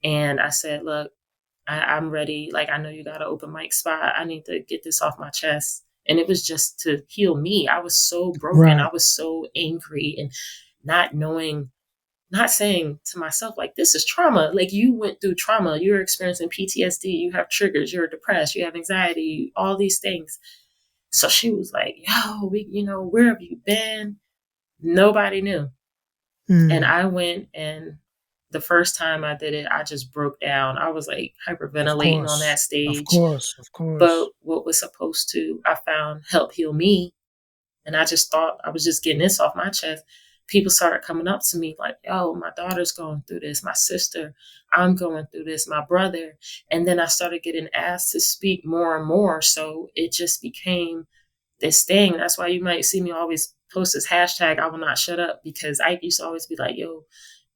and I said, look, I'm ready. Like, I know you got an open mic spot. I need to get this off my chest. And it was just to heal me. I was so broken. right. I was so angry and not knowing, not saying to myself, like, this is trauma. Like, you went through trauma. You're experiencing PTSD. You have triggers. You're depressed. You have anxiety, all these things. So she was like, yo, where have you been? Nobody knew. And Mm. I went, and the first time I did it, I just broke down. I was like Of hyperventilating on course. that Of stage. course. Of But course. what was supposed to, I found, help heal me, and I just thought I was just getting this off my chest. People started coming up to me like, "Oh, my daughter's going through this. My sister, I'm going through this. My brother." And then I started getting asked to speak more and more. So it just became this thing. That's why you might see me always post this hashtag, I will not shut up, because I used to always be like, yo,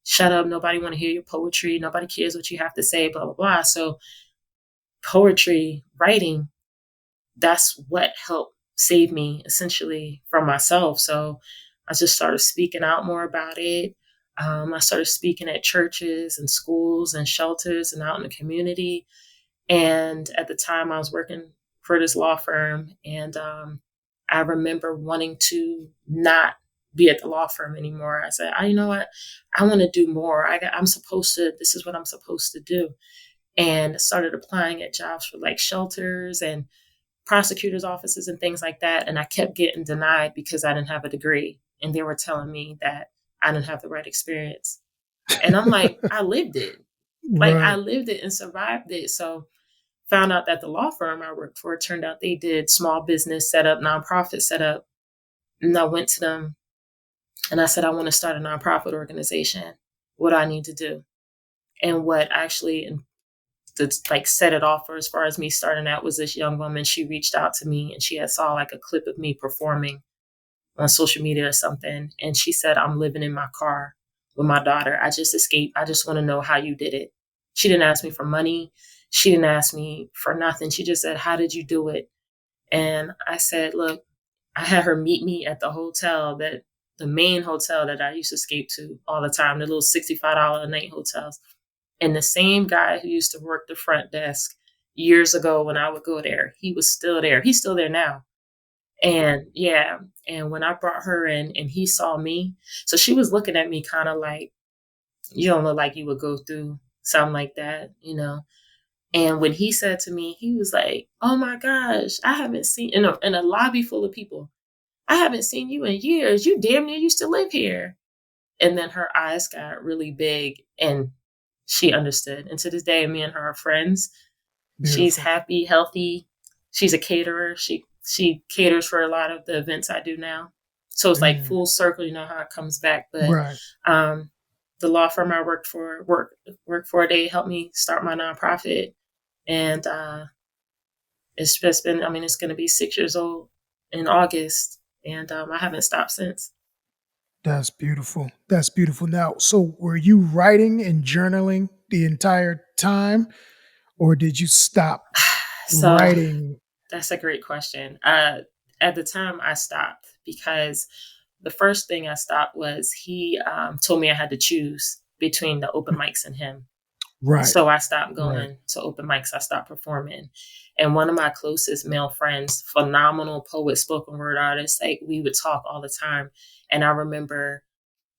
shut up. Nobody want to hear your poetry. Nobody cares what you have to say, blah, blah, blah. So poetry, writing, that's what helped save me essentially from myself. So I just started speaking out more about it. I started speaking at churches and schools and shelters and out in the community. And at the time, I was working for this law firm, and I remember wanting to not be at the law firm anymore. I said, you know what? I want to do more. I'm supposed to. This is what I'm supposed to do. And started applying at jobs for like shelters and prosecutors' offices and things like that. And I kept getting denied because I didn't have a degree. And they were telling me that I didn't have the right experience. And I'm like, I lived it. Like I Right. lived it and survived it. So found out that the law firm I worked for, it turned out they did small business setup, nonprofit setup. And I went to them and I said, I want to start a nonprofit organization. What do I need to do? And what actually like set it off for as far as me starting out was this young woman. She reached out to me and she had saw like a clip of me performing on social media or something. And she said, I'm living in my car with my daughter. I just escaped. I just want to know how you did it. She didn't ask me for money. She didn't ask me for nothing. She just said, how did you do it? And I said, look, I had her meet me at the hotel, that the main hotel that I used to escape to all the time, the little $65 a night hotels. And the same guy who used to work the front desk years ago when I would go there, he was still there. He's still there now. And yeah, and when I brought her in and he saw me, so she was looking at me kind of like, you don't look like you would go through something like that, you know? And when he said to me, he was like, oh my gosh, I haven't seen, in a lobby full of people, I haven't seen you in years. You damn near used to live here. And then her eyes got really big and she understood. And to this day, me and her are friends. She's Beautiful. happy, healthy. She's a caterer. She caters for a lot of the events I do now. So it's like Mm. full circle, you know how it comes back. But Right. um, the law firm I worked for, they helped me start my nonprofit, and it's just been. I mean, it's going to be 6 years old in August, and I haven't stopped since. That's beautiful. That's beautiful. Now, so were you writing and journaling the entire time, or did you stop So writing? that's a great question. At the time, I stopped because the first thing I stopped was he told me I had to choose between the open mics and him. Right. So I stopped Right. going to open mics. I stopped performing. And one of my closest male friends, phenomenal poet, spoken word artist, like we would talk all the time. And I remember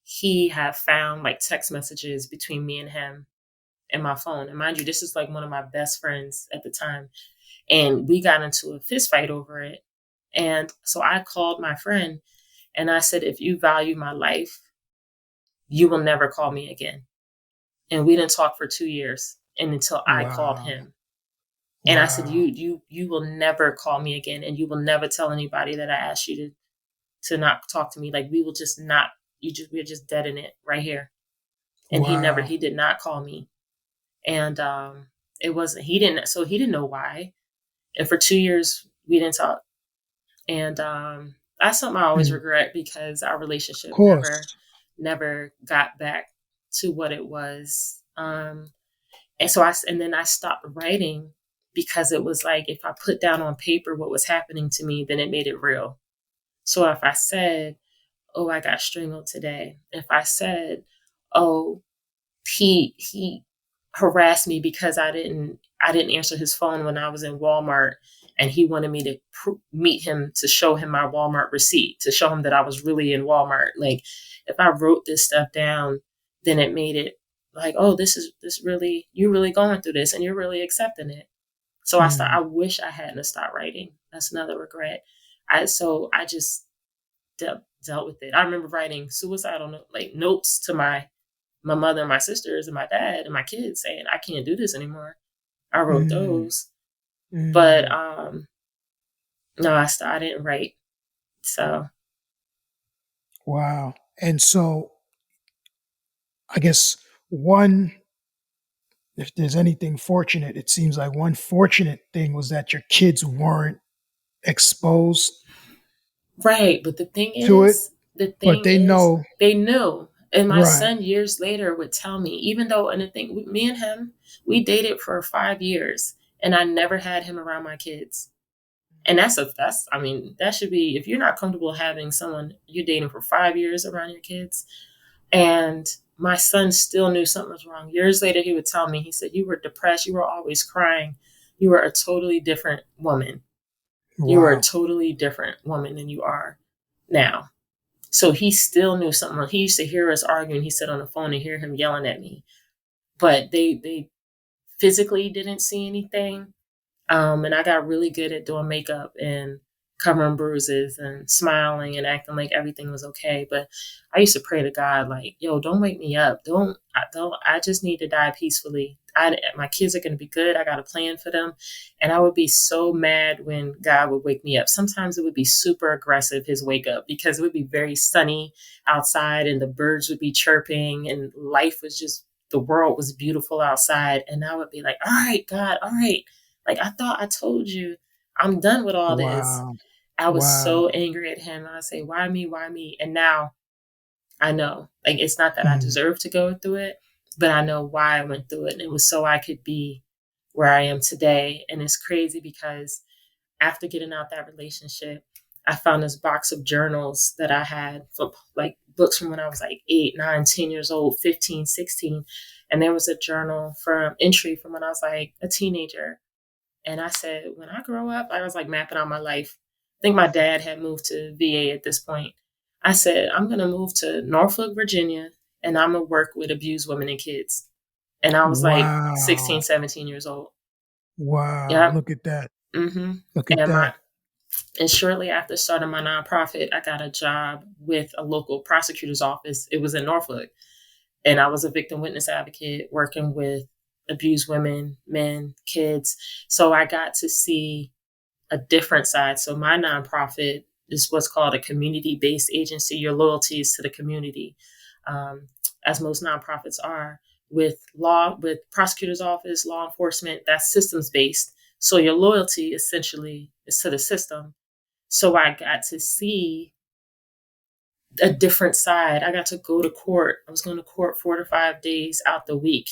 he had found like text messages between me and him in my phone. And mind you, this is like one of my best friends at the time. And we got into a fist fight over it. And so I called my friend and I said, if you value my life, you will never call me again. And we didn't talk for 2 years and until I called Wow. him. And I said, Wow. you will never call me again. And you will never tell anybody that I asked you to not talk to me. Like we will just not, we're just dead in it right here. And Wow. he did not call me. And it wasn't, he didn't know why. And for 2 years, we didn't talk. And that's something I always Mm. regret because our Of relationship course. never got back to what it was. And then I stopped writing because it was like if I put down on paper what was happening to me, then it made it real. So if I said, "Oh, I got strangled today," if I said, "Oh, he harassed me because I didn't answer his phone when I was in Walmart and he wanted me to meet him to show him my Walmart receipt to show him that I was really in Walmart." Like if I wrote this stuff down, then it made it like, oh, this really, you're really going through this and you're really accepting it. So I Mm. wish I hadn't stopped writing. That's another regret. I just dealt with it. I remember writing suicidal notes to my mother and my sisters and my dad and my kids saying, I can't do this anymore. I wrote Mm, those. But mm. no, I didn't write. So Wow. And so I guess one, if there's anything fortunate, it seems like one fortunate thing was that your kids weren't exposed right. But to it, the but thing they is, know. they knew. And my Right. son years later would tell me, even though, and the thing, me and him, we dated for 5 years and I never had him around my kids. And I mean, that should be, if you're not comfortable having someone you're dating for 5 years around your kids. And my son still knew something was wrong. Years later, he would tell me, he said, you were depressed. You were always crying. You were a totally different woman. You were a Wow. totally different woman than you are now. So he still knew something wrong. He used to hear us arguing. He said on the phone and hear him yelling at me. But they physically didn't see anything. And I got really good at doing makeup and covering bruises and smiling and acting like everything was okay. But I used to pray to God, like, yo, don't wake me up. I just need to die peacefully. My kids are going to be good. I got a plan for them. And I would be so mad when God would wake me up. Sometimes it would be super aggressive, his wake up, because it would be very sunny outside and the birds would be chirping and life was just, the world was beautiful outside. And I would be like, all right, God, all right. Like, I thought I told you I'm done with all this. Wow. I was Wow. so angry at him. I would say, why me? Why me? And now I know, like, it's not that I Mm, deserve to go through it, but I know why I went through it. And it was so I could be where I am today. And it's crazy because after getting out that relationship, I found this box of journals that I had, for, like, books from when I was like 8, 9, 10 years old, 15, 16. And there was a journal from entry from when I was like a teenager. And I said, when I grow up, I was like mapping out my life. I think my dad had moved to VA at this point. I said, I'm going to move to Norfolk, Virginia, and I'm going to work with abused women and kids. And I was like wow. 16, 17 years old. Wow. Yep. Look at that. hmm Look at And that. shortly after starting my nonprofit, I got a job with a local prosecutor's office. It was in Norfolk. And I was a victim witness advocate working with abused women, men, kids. So I got to see a different side. So my nonprofit is what's called a community-based agency. Your loyalty is to the community, as most nonprofits are. With prosecutor's office, law enforcement, that's systems-based. So your loyalty essentially is to the system. So I got to see a different side. I got to go to court. I was going to court 4 to 5 days out the week,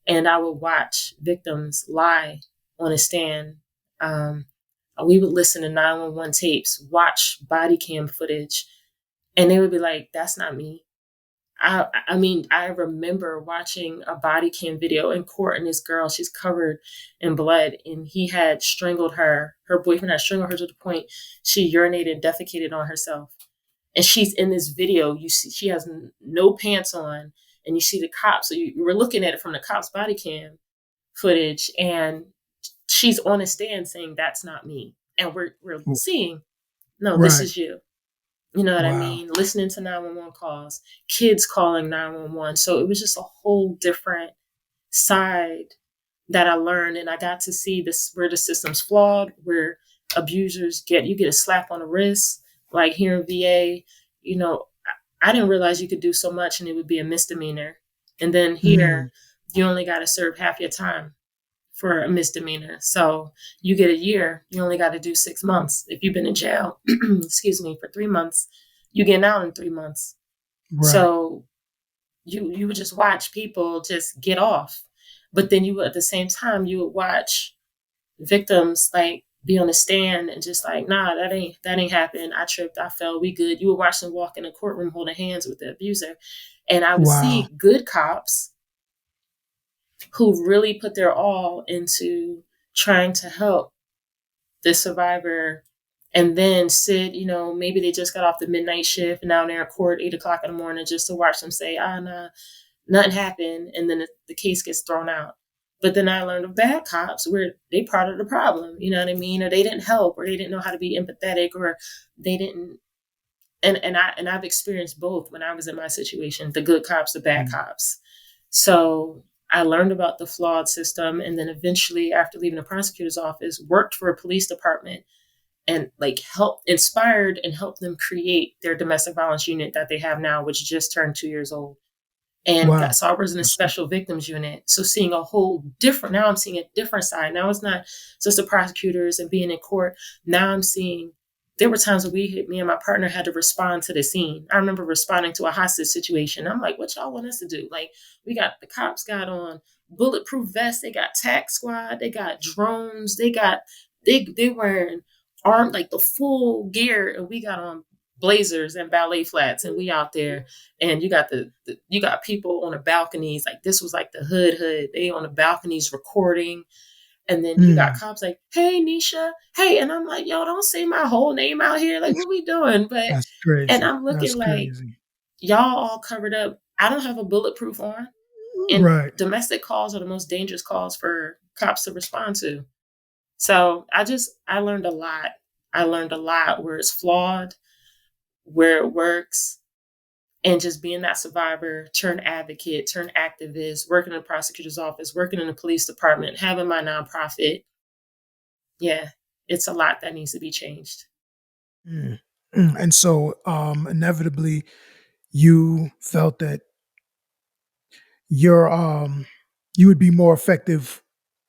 and I would watch victims lie on a stand. Um, we would listen to 911 tapes, watch body cam footage, and they would be like, "That's not me." I mean, I remember watching a body cam video in court, and this girl, she's covered in blood, and he had strangled her. Her boyfriend had strangled her to the point she urinated and defecated on herself. And she's in this video. You see, she has no pants on, and you see the cops. So you were looking at it from the cops' body cam footage, and she's on a stand saying, "That's not me." And we're W- seeing, no, this Right. is you. You know what I Wow. mean? Listening to 911 calls, kids calling 911. So it was just a whole different side that I learned, and I got to see this where the system's flawed, where abusers you get a slap on the wrist, like here in VA. You know, I didn't realize you could do so much and it would be a misdemeanor, and then here Mm, you only got to serve half your time for a misdemeanor. So you get a year, you only got to do 6 months. If you've been in jail, excuse me, for 3 months, you get out in 3 months. right. So you would just watch people just get off, but then you at the same time you would watch victims like be on the stand and just like, nah, that ain't happened. I tripped, I fell, we good. You would watch them walk in the courtroom holding hands with the abuser, and I would Wow. see good cops who really put their all into trying to help the survivor. And then sit, maybe they just got off the midnight shift and now they're in court 8 o'clock in the morning just to watch them say, nah, nothing happened, and then the case gets thrown out. But then I learned of bad cops where they part of the problem, you know what I mean? Or they didn't help, or they didn't know how to be empathetic, or they didn't and I've experienced both when I was in my situation, the good cops, the bad cops. So I learned about the flawed system, and then eventually, after leaving the prosecutor's office, worked for a police department and like helped, inspired, and helped them create their domestic violence unit that they have now, which just turned 2 years old. And got, Wow. so I was in a That's special victims unit. So seeing a whole different, now I'm seeing a different side. Now it's not just the prosecutors and being in court. Now I'm seeing, there were times where me and my partner had to respond to the scene. I remember responding to a hostage situation. I'm like, what y'all want us to do? Like, we got, the cops got on bulletproof vests. They got tac squad. They got drones. They wearing armed, like the full gear. And we got on blazers and ballet flats, and we out there, and you got you got people on the balconies, like this was like the hood, they on the balconies recording. And then you got cops like, hey Neisha, hey, and I'm like, yo, don't say my whole name out here, like what we doing? But that's and crazy. I'm looking That's like, crazy. y'all all covered up, I don't have a bulletproof on. And Right. domestic calls are the most dangerous calls for cops to respond to. So I learned a lot. I learned a lot where it's flawed, where it works, and just being that survivor, turn advocate, turn activist, working in the prosecutor's office, working in the police department, having my nonprofit. Yeah, it's a lot that needs to be changed. Mm. And so, inevitably, you felt that your you would be more effective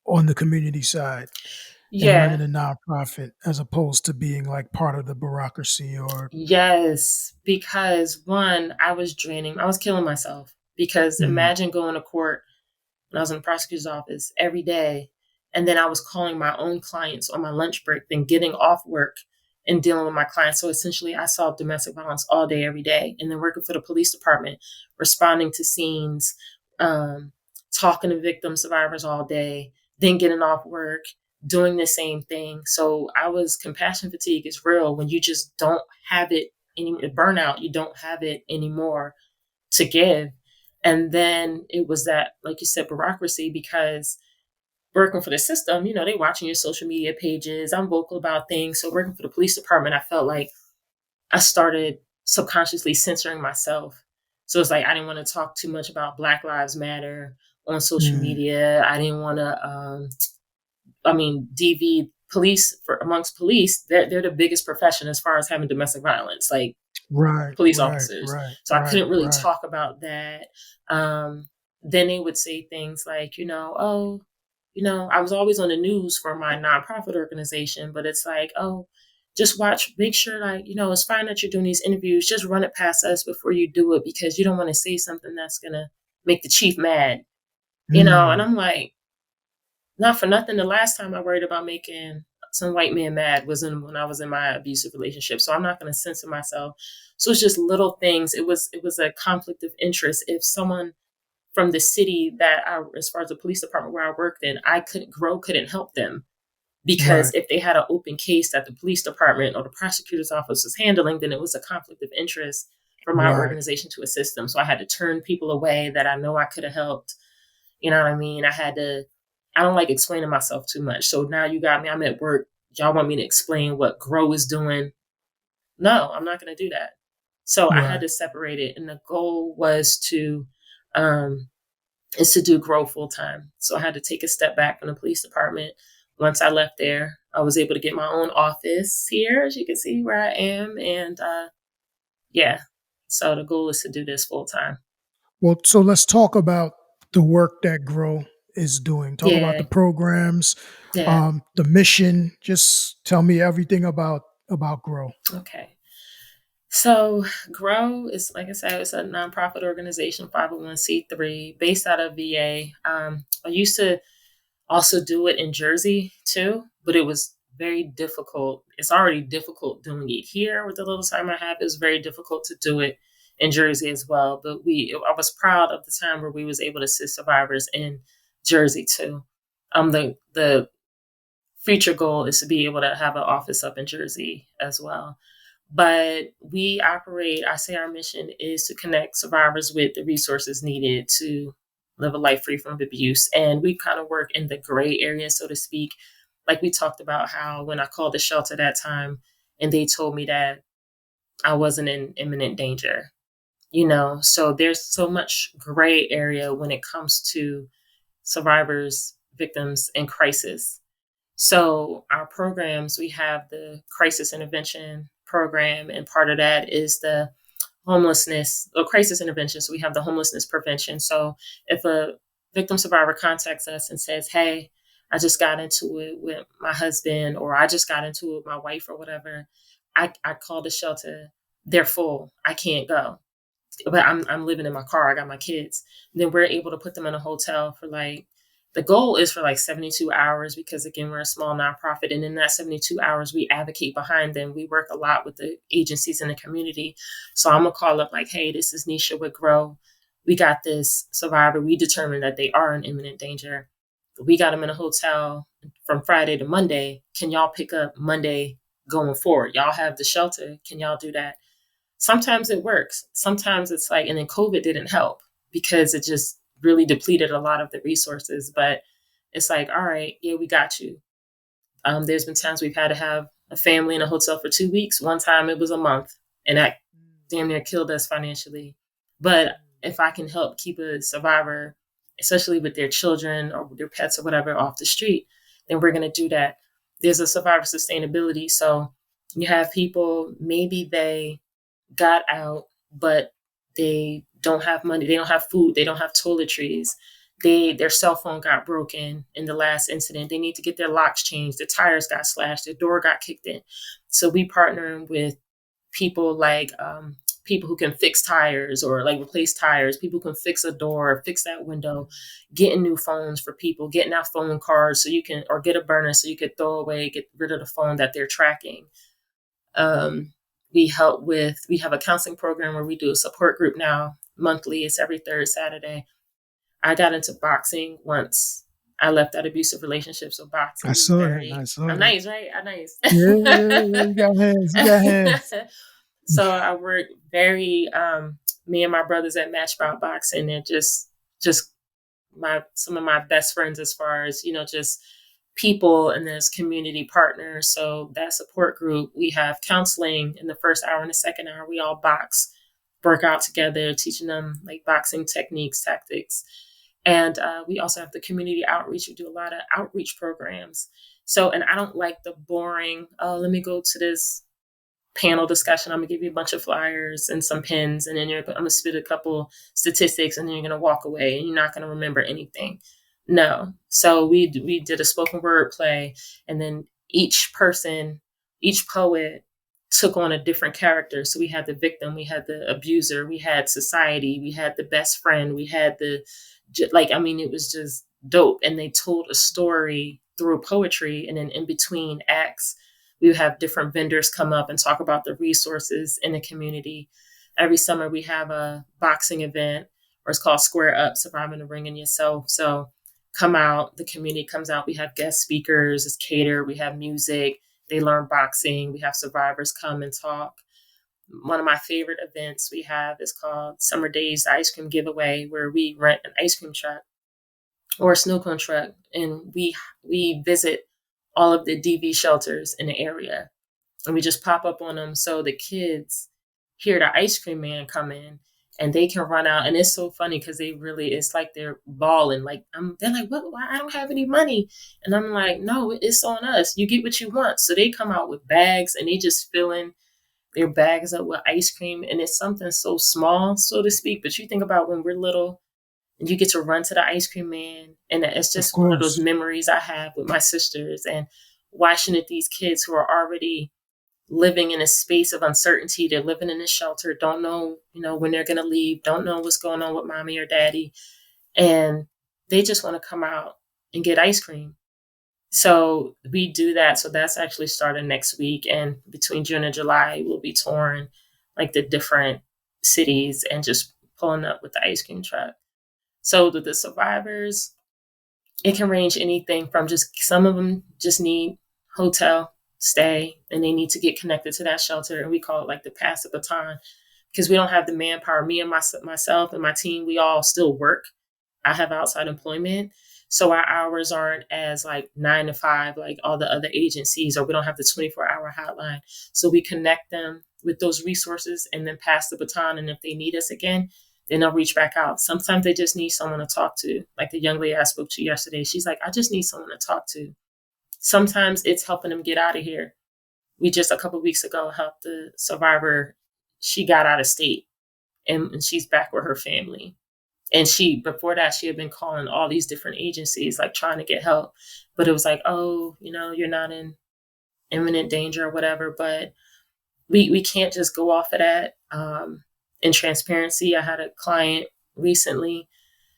on the community side and running Yeah, a nonprofit as opposed to being like part of the bureaucracy or yes, because one, I was draining, I was killing myself. Because mm, imagine going to court when I was in the prosecutor's office every day. And then I was calling my own clients on my lunch break, then getting off work and dealing with my clients. So essentially, I saw domestic violence all day, every day. And then working for the police department, responding to scenes, um, talking to victim survivors all day, then getting off work, doing the same thing. So I was, compassion fatigue is real when you just don't have it anymore. Burnout, you don't have it anymore to give. And then it was that, like you said, bureaucracy, because working for the system, they watching your social media pages. I'm vocal about things. So working for the police department, I felt like I started subconsciously censoring myself. So it's like I didn't want to talk too much about Black Lives Matter on social mm, media. I didn't want to, DV police, for amongst police, they're the biggest profession as far as having domestic violence. Like right, police right, officers. right, So I right, couldn't really right. talk about that. Then they would say things like, oh, I was always on the news for my nonprofit organization, but it's like, oh, just watch, make sure, like, it's fine that you're doing these interviews. Just run it past us before you do it, because you don't want to say something that's going to make the chief mad, and Mm, I'm like, not for nothing. The last time I worried about making some white man mad was when I was in my abusive relationship. So I'm not going to censor myself. So it's just little things. It was a conflict of interest. If someone from the city as far as the police department where I worked in, I couldn't help them, because right, if they had an open case that the police department or the prosecutor's office was handling, then it was a conflict of interest for my right, organization to assist them. So I had to turn people away that I know I could have helped. You know what I mean? I don't like explaining myself too much. So now you got me, I'm at work. Y'all want me to explain what G.R.O.W is doing? No, I'm not going to do that. So I had right. to separate it. And the goal was um, to do G.R.O.W full time. So I had to take a step back from the police department. Once I left there, I was able to get my own office here, as you can see where I am. And yeah, so the goal is to do this full time. Well, so let's talk about the work that Grow is doing. Talk about Yeah, the programs, yeah. the mission. Just tell me everything about Grow. Okay. So G.R.O.W is, like I said, it's a nonprofit organization, 501(c)(3), based out of VA. I used to also do it in Jersey too, but it was very difficult. It's already difficult doing it here with the little time I have. It was very difficult to do it in Jersey as well. But I was proud of the time where we was able to assist survivors in Jersey too. The future goal is to be able to have an office up in Jersey as well. But we operate, I say our mission is to connect survivors with the resources needed to live a life free from abuse. And we kind of work in the gray area, so to speak. Like we talked about how when I called the shelter that time and they told me that I wasn't in imminent danger, So there's so much gray area when it comes to survivors, victims, and crisis. So our programs, we have the crisis intervention program, and part of that is the homelessness or crisis intervention. So we have the homelessness prevention. So if a victim survivor contacts us and says, hey, I just got into it with my husband, or I just got into it with my wife or whatever, I call the shelter. They're full. I can't go. But I'm living in my car. I got my kids. Then we're able to put them in a hotel for the goal is for 72 hours, because again, we're a small nonprofit. And in that 72 hours, we advocate behind them. We work a lot with the agencies in the community. So I'm going to call up hey, this is Neisha with G.R.O.W. We got this survivor. We determined that they are in imminent danger. We got them in a hotel from Friday to Monday. Can y'all pick up Monday going forward? Y'all have the shelter. Can y'all do that? Sometimes it works. Sometimes it's and then COVID didn't help because it just really depleted a lot of the resources. But it's all right, yeah, we got you. There's been times we've had to have a family in a hotel for 2 weeks. One time it was a month, and that damn near killed us financially. But if I can help keep a survivor, especially with their children or their pets or whatever, off the street, then we're going to do that. There's a survivor sustainability. So you have people, maybe they got out, but they don't have money. They don't have food. They don't have toiletries. Their cell phone got broken in the last incident. They need to get their locks changed. Their tires got slashed. Their door got kicked in. So we partner with people people who can fix tires or replace tires. People who can fix a door, fix that window, getting new phones for people, getting out phone cards or get a burner so you could throw away, get rid of the phone that they're tracking. We have a counseling program where we do a support group now monthly. It's every third Saturday. I got into boxing once I left that abusive relationship. So boxing I is saw that. I saw I'm that. nice, right? I'm nice. Yeah, you got hands. You got hands. So I work me and my brothers at Matchbound Boxing, and just some of my best friends as far as, just people and there's community partners. So that support group, we have counseling in the first hour and the second hour. We all work out together, teaching them boxing techniques, tactics. And we also have the community outreach. We do a lot of outreach programs. So, and I don't like the boring, let me go to this panel discussion. I'm gonna give you a bunch of flyers and some pens, and then I'm gonna spit a couple statistics, and then you're gonna walk away and you're not gonna remember anything. No. So we did a spoken word play, and then each poet took on a different character. So we had the victim, we had the abuser, we had society, we had the best friend, we had it was just dope. And they told a story through poetry, and then in between acts, we would have different vendors come up and talk about the resources in the community. Every summer we have a boxing event, or it's called Square Up, Surviving the Ring in Yourself. So come out, the community comes out, we have guest speakers, it's catered, we have music, they learn boxing, we have survivors come and talk. One of my favorite events we have is called Summer Days Ice Cream Giveaway, where we rent an ice cream truck or a snow cone truck, and we visit all of the DV shelters in the area, and we just pop up on them so the kids hear the ice cream man come in and they can run out. And it's so funny because it's like they're bawling. They're like, what? Why? I don't have any money. And I'm like, no, it's on us. You get what you want. So they come out with bags, and they just filling their bags up with ice cream. And it's something so small, so to speak. But you think about when we're little and you get to run to the ice cream man. And it's just one of those memories I have with my sisters, and watching these kids who are already living in a space of uncertainty. They're living in a shelter, don't know, when they're going to leave, don't know what's going on with mommy or daddy. And they just want to come out and get ice cream. So we do that. So that's actually starting next week. And between June and July, we'll be touring the different cities and just pulling up with the ice cream truck. So the survivors, it can range anything from some of them just need hotel stay, and they need to get connected to that shelter. And we call it the pass the baton, because we don't have the manpower. Me and myself and my team, we all still work. I have outside employment. So our hours aren't as 9 to 5, like all the other agencies, or we don't have the 24-hour hotline. So we connect them with those resources and then pass the baton. And if they need us again, then they'll reach back out. Sometimes they just need someone to talk to. Like the young lady I spoke to yesterday, she's like, I just need someone to talk to. Sometimes it's helping them get out of here. We just a couple of weeks ago helped the survivor. She got out of state and she's back with her family. And she, before that, she had been calling all these different agencies, like trying to get help. But it was like, oh, you're not in imminent danger or whatever. But we can't just go off of that. In transparency, I had a client recently.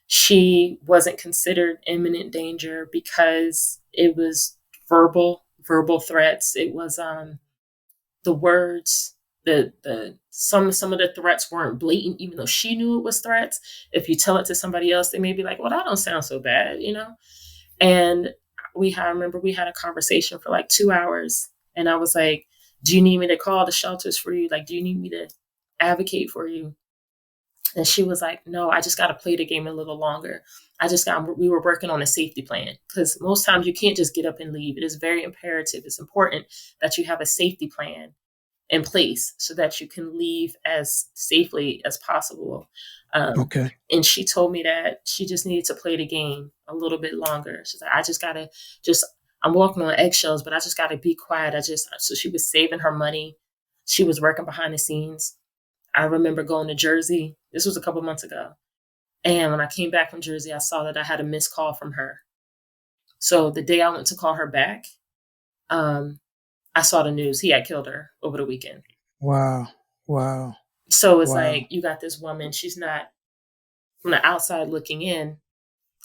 She wasn't considered imminent danger because it was verbal threats. It was the words, the some of the threats weren't blatant, even though she knew it was threats. If you tell it to somebody else, they may be like, well, that don't sound so bad, And I remember we had a conversation for like 2 hours, and I was like, do you need me to call the shelters for you? Like, do you need me to advocate for you? And she was like, no, I just got to play the game a little longer. We were working on a safety plan, because most times you can't just get up and leave. It is very imperative. It's important that you have a safety plan in place so that you can leave as safely as possible. Okay. And she told me that she just needed to play the game a little bit longer. She's like, I'm walking on eggshells, but I just got to be quiet. So she was saving her money. She was working behind the scenes. I remember going to Jersey. This was a couple months ago. And when I came back from Jersey, I saw that I had a missed call from her. So the day I went to call her back, I saw the news. He had killed her over the weekend. Wow. Wow. So it's like, you got this woman, she's not, from the outside looking in,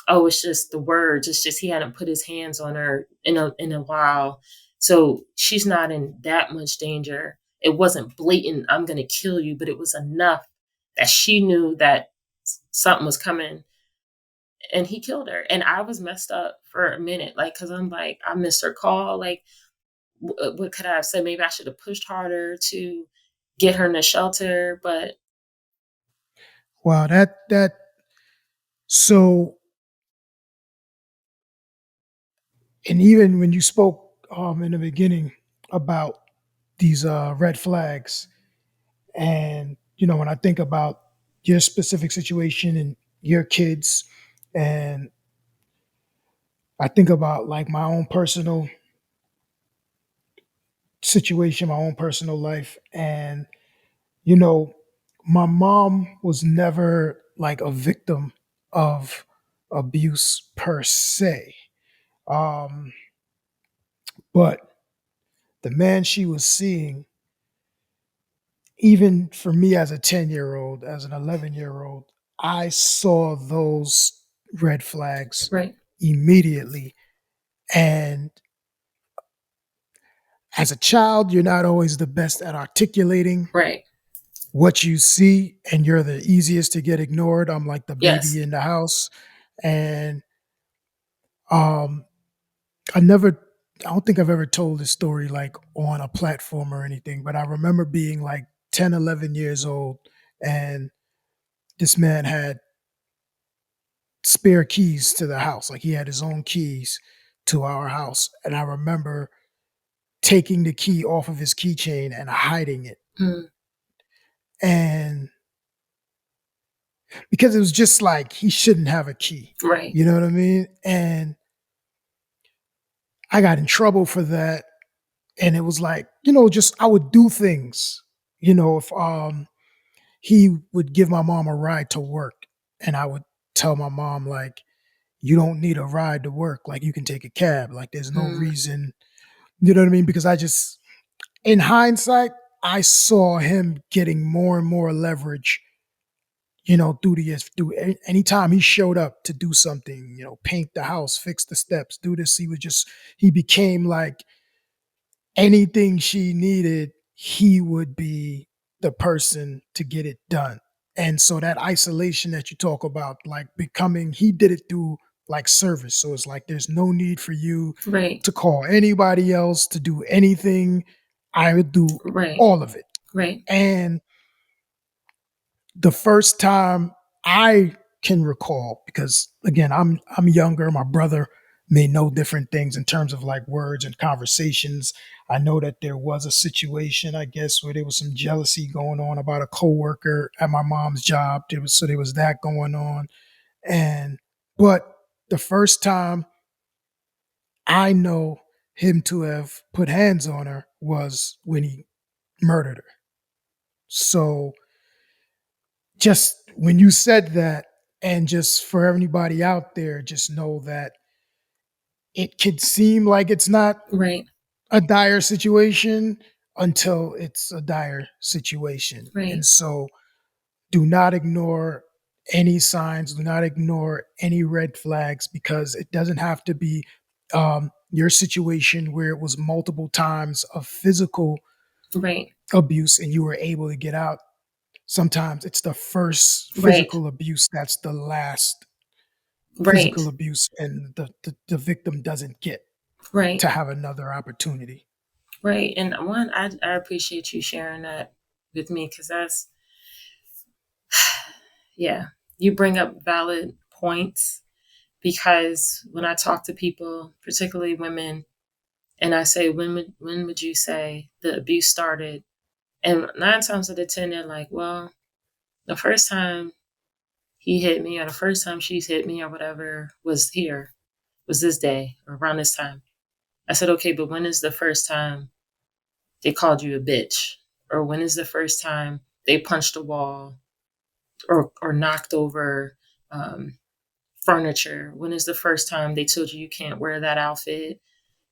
oh, it's just the words. It's just he hadn't put his hands on her in a while. So she's not in that much danger. It wasn't blatant, I'm going to kill you, but it was enough that she knew that something was coming, and he killed her. And I was messed up for a minute, like, because I'm like, I missed her call. Like, what could I have said? Maybe I should have pushed harder to get her in the shelter, but. Wow, so, and even when you spoke in the beginning about these red flags, and when I think about your specific situation and your kids, and I think about like my own personal situation, my own personal life, and you know, my mom was never like a victim of abuse per se. Um, but the man she was seeing, even for me as a 10-year-old, as an 11-year-old, I saw those red flags Right. immediately. And as a child, you're not always the best at articulating Right. what you see, and you're the easiest to get ignored. I'm like the Yes. baby in the house. And um, I don't think I've ever told this story like on a platform or anything, but I remember being like 10, 11 years old, and this man had spare keys to the house. Like he had his own keys to our house. And I remember taking the key off of his keychain and hiding it. Mm. And because it was just like he shouldn't have a key. Right. You know what I mean? And I got in trouble for that. And it was like, just I would do things, if he would give my mom a ride to work, and I would tell my mom, like, you don't need a ride to work. Like, you can take a cab. Like, there's no reason, you know what I mean? Because in hindsight, I saw him getting more and more leverage, through anytime he showed up to do something, paint the house, fix the steps, do this. He became like anything she needed, he would be the person to get it done. And so that isolation that you talk about, like he did it through like service. So it's like, there's no need for you Right. to call anybody else to do anything. I would do all of it. Right. And the first time I can recall, because again, I'm younger, my brother may know different things in terms of like words and conversations. I know that there was a situation, I guess, where there was some jealousy going on about a coworker at my mom's job. There was that going on. And but the first time I know him to have put hands on her was when he murdered her. So just when you said that, and just for everybody out there, just know that it could seem like it's not Right. a dire situation until it's a dire situation. Right. And so do not ignore any signs, do not ignore any red flags, because it doesn't have to be your situation where it was multiple times of physical Right. abuse and you were able to get out. Sometimes it's the first Right. physical abuse that's the last Right. physical abuse, and the victim doesn't get Right. to have another opportunity. Right. And one, I appreciate you sharing that with me, because that's, yeah, you bring up valid points. Because when I talk to people, particularly women, and I say, when would you say the abuse started? And 9 times out of 10, they're like, well, the first time he hit me, or the first time she's hit me, or whatever, was here, was this day, or around this time. I said, okay, but when is the first time they called you a bitch? Or when is the first time they punched a wall, or knocked over um, furniture? When is the first time they told you can't wear that outfit?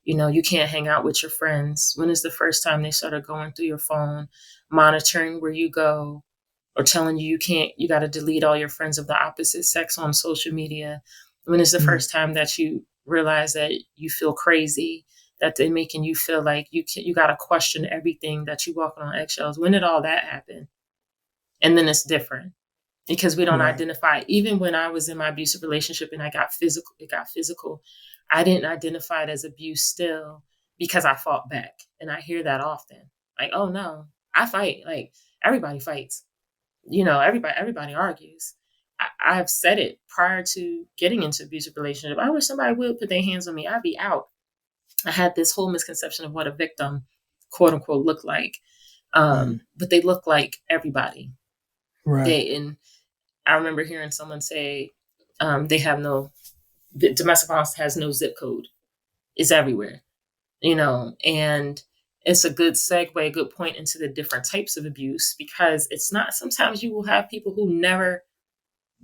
You can't hang out with your friends. When is the first time they started going through your phone, monitoring where you go, or telling you you got to delete all your friends of the opposite sex on social media? When is the Mm, first time that you realize that you feel crazy, that they're making you feel like you got to question everything, that you walking on eggshells? When did all that happen? And then it's different, because we don't right. identify. Even when I was in my abusive relationship and it got physical, I didn't identify it as abuse still, because I fought back. And I hear that often. Like, oh no, I fight. Like, everybody fights. Everybody argues. I've said it prior to getting into abusive relationship. I wish somebody would put their hands on me. I'd be out. I had this whole misconception of what a victim, quote unquote, looked like. Mm, But they look like everybody. right. And I remember hearing someone say, they have no, domestic violence has no zip code. It's everywhere, and it's a good segue, a good point into the different types of abuse, because it's not, sometimes you will have people who never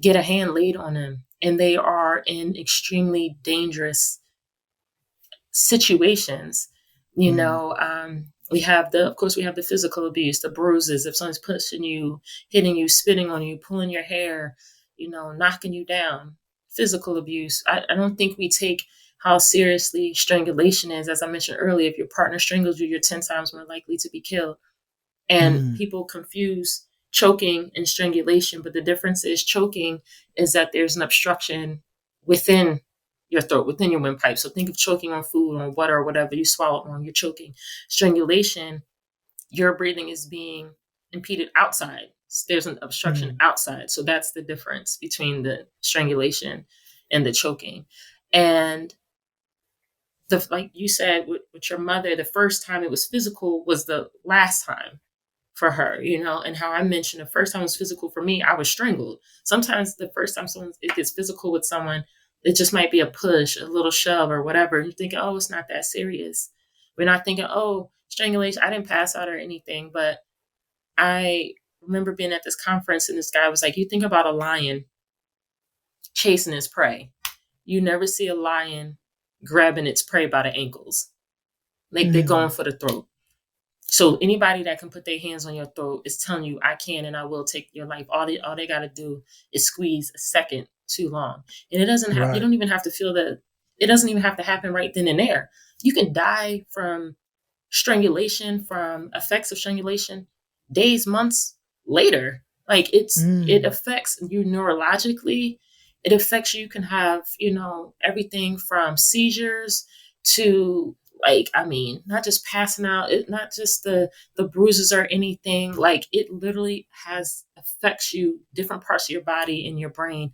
get a hand laid on them, and they are in extremely dangerous situations. Mm, Of course, we have the physical abuse, the bruises. If someone's pushing you, hitting you, spitting on you, pulling your hair, knocking you down, physical abuse. I don't think we take how seriously strangulation is. As I mentioned earlier, if your partner strangles you, you're 10 times more likely to be killed. And mm, people confuse choking and strangulation, but the difference is, choking is that there's an obstruction within your throat, within your windpipe. So think of choking on food or water or whatever you swallow on, you're choking. Strangulation, your breathing is being impeded outside. There's an obstruction mm, outside. So that's the difference between the strangulation and the choking. And like you said, with your mother, the first time it was physical was the last time for her, and how I mentioned the first time it was physical for me, I was strangled. Sometimes the first time it gets physical with someone, it just might be a push, a little shove or whatever. And you're thinking, oh, it's not that serious. We're not thinking, oh, strangulation. I didn't pass out or anything, but I remember being at this conference and this guy was like, you think about a lion chasing his prey. You never see a lion grabbing its prey by the ankles. Like, they're going mm, for the throat. So anybody that can put their hands on your throat is telling you, I can and I will take your life. All they got to do is squeeze a second too long. And you right. don't even have to feel that. It doesn't even have to happen right then and there. You can die from strangulation, from effects of strangulation, days, months later. Like, it Mm, affects you neurologically. It affects you. You can have, everything from seizures to, like, I mean, not just passing out, not just the bruises or anything. Like, it literally has affects you, different parts of your body and your brain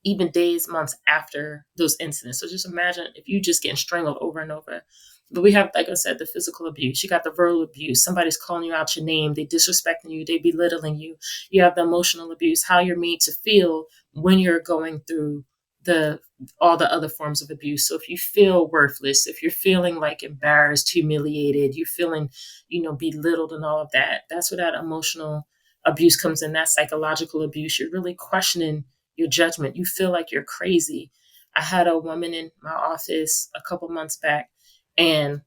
even days, months after those incidents. So just imagine if you just getting strangled over and over. But we have, like I said, the physical abuse. You got the verbal abuse. Somebody's calling you out your name. They disrespecting you. They belittling you. You have the emotional abuse, how you're made to feel when you're going through the all the other forms of abuse. So if you feel worthless, if you're feeling like embarrassed, humiliated, you're feeling, belittled and all of that, that's where that emotional abuse comes in, that psychological abuse. You're really questioning your judgment. You feel like you're crazy. I had a woman in my office a couple months back, and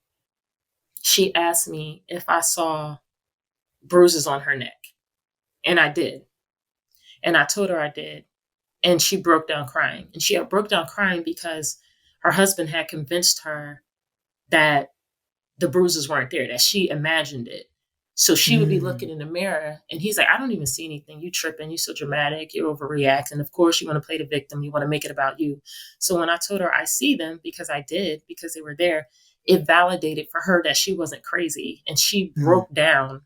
she asked me if I saw bruises on her neck. And I did. And I told her I did. And she broke down crying. And she had broke down crying because her husband had convinced her that the bruises weren't there, that she imagined it. So she would be looking in the mirror and he's like, I don't even see anything. You tripping. You so dramatic. You're overreacting. Of course, you want to play the victim. You want to make it about you. So when I told her I see them, because I did, because they were there, it validated for her that she wasn't crazy. And she broke down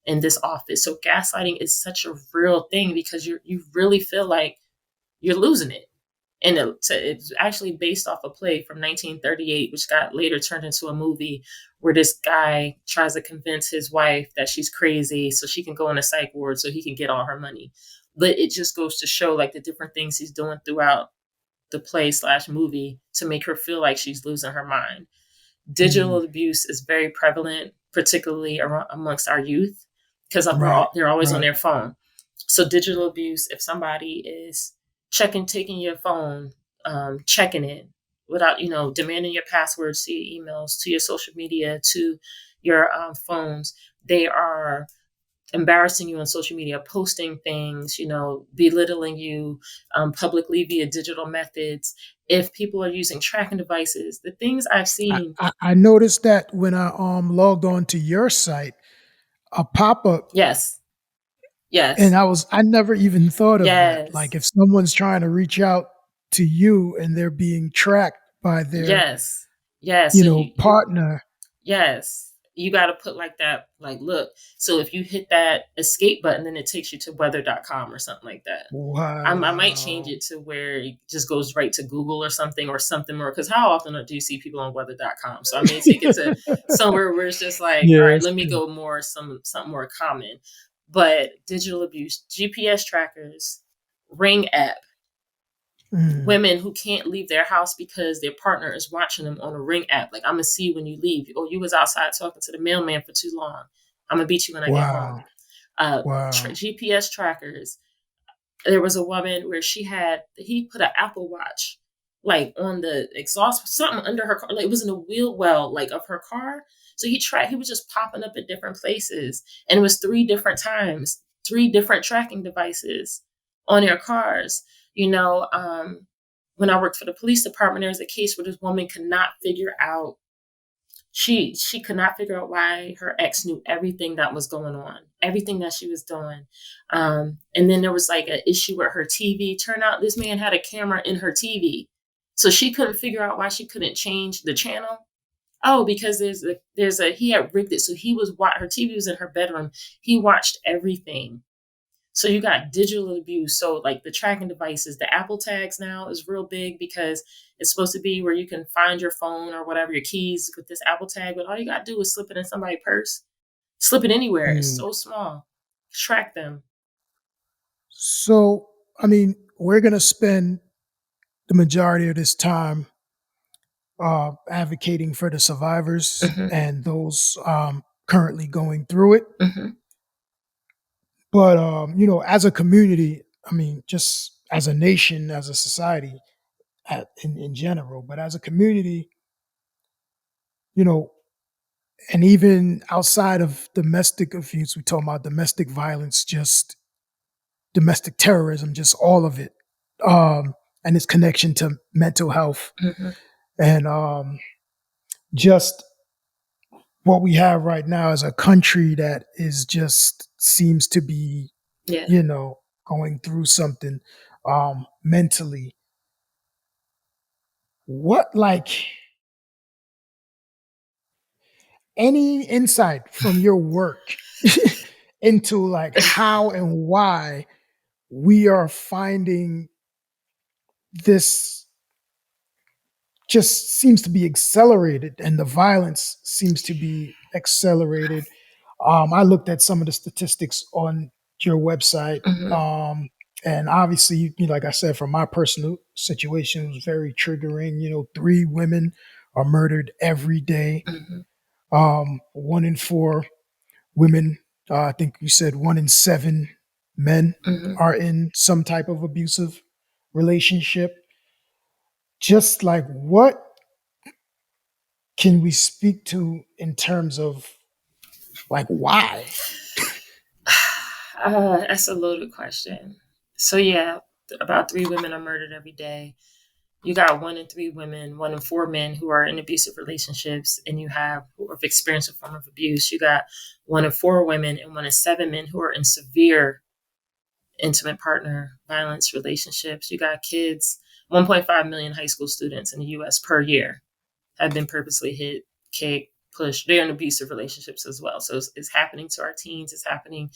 in this office. So gaslighting is such a real thing because you really feel like you're losing it. And it's actually based off a play from 1938, which got later turned into a movie where this guy tries to convince his wife that she's crazy so she can go in a psych ward so he can get all her money. But it just goes to show like the different things he's doing throughout the play/movie to make her feel like she's losing her mind. Digital abuse is very prevalent, particularly amongst our youth, because they're always on their phone. So digital abuse, if somebody is taking your phone, checking it without, demanding your passwords to your emails, to your social media, to your phones, they are embarrassing you on social media, posting things, belittling you publicly via digital methods. If people are using tracking devices, the things I've seen. I noticed that when I logged on to your site, a pop-up. Yes. And I never even thought of that. Like Yes. if someone's trying to reach out to you and they're being tracked by their, Yes. So partner. Yes. You got to put like that, like, look. So if you hit that escape button, then it takes you to weather.com or something like that. Wow. I might change it to where it just goes right to Google or something more. Because how often do you see people on weather.com? So I may take it to somewhere where it's just like, all right, let me go more, something more common. But digital abuse, GPS trackers, Ring app, women who can't leave their house because their partner is watching them on a Ring app. Like, I'm going to see when you leave. Or you was outside talking to the mailman for too long. I'm going to beat you when I get home. GPS trackers. There was a woman where he put an Apple Watch like on the exhaust, something under her car. Like, it was in the wheel well, like of her car. So he was just popping up at different places. And it was 3 different times, 3 different tracking devices on their cars. When I worked for the police department, there was a case where this woman could not figure out, she could not figure out why her ex knew everything that was going on, everything that she was doing. And then there was like an issue with her TV. Turned out this man had a camera in her TV. So she couldn't figure out why she couldn't change the channel. Oh, because he had rigged it. So her TV was in her bedroom. He watched everything. So you got digital abuse. So like the tracking devices, the Apple tags now is real big because it's supposed to be where you can find your phone or whatever, your keys with this Apple tag. But all you got to do is slip it in somebody's purse, slip it anywhere. It's so small. Track them. So, I mean, we're going to spend the majority of this time advocating for the survivors and those currently going through it. But, as a community, I mean, just as a nation, as a society in general, but as a community, and even outside of domestic abuse, we talk about domestic violence, just domestic terrorism, just all of it, and its connection to mental health. And just what we have right now is a country that is just seems to be, going through something mentally. What, like, any insight from your work into like how and why we are finding this just seems to be accelerated, and the violence seems to be accelerated. I looked at some of the statistics on your website, Hmm. and obviously, like I said, from my personal situation, it was very triggering. 3 women are murdered every day. Hmm. 1 in 4 women, I think you said 1 in 7 men Hmm. are in some type of abusive relationship. Just like, what can we speak to in terms of, like, why? That's a loaded question. So yeah, about 3 women are murdered every day. You got 1 in 3 women, 1 in 4 men who are in abusive relationships, and you have who have experienced a form of abuse. You got 1 in 4 women and 1 in 7 men who are in severe intimate partner violence relationships. You got kids, 1.5 million high school students in the US per year have been purposely hit, kicked, pushed. They're in abusive relationships as well. So it's happening to our teens, it's happening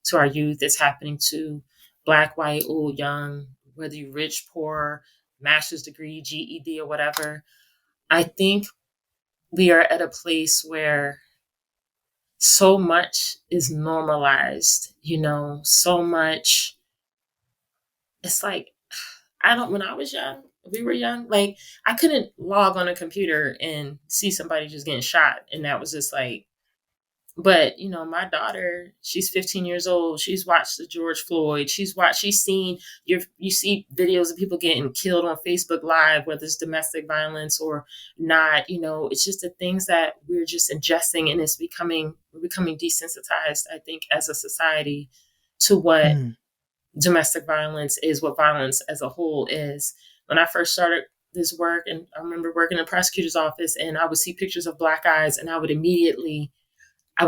to our youth, it's happening to Black, white, old, young, whether you're rich, poor, master's degree, GED, or whatever. I think we are at a place where so much is normalized, so much. It's like, when I was young, we were young, like, I couldn't log on a computer and see somebody just getting shot. And that was just like, but my daughter, she's 15 years old. She's watched the George Floyd. She's seen you see videos of people getting killed on Facebook Live, whether it's domestic violence or not. It's just the things that we're just ingesting, and we're becoming desensitized, I think, as a society to what Mm, domestic violence is, what violence as a whole is. When I first started this work, and I remember working in a prosecutor's office, and I would see pictures of Black eyes, and I would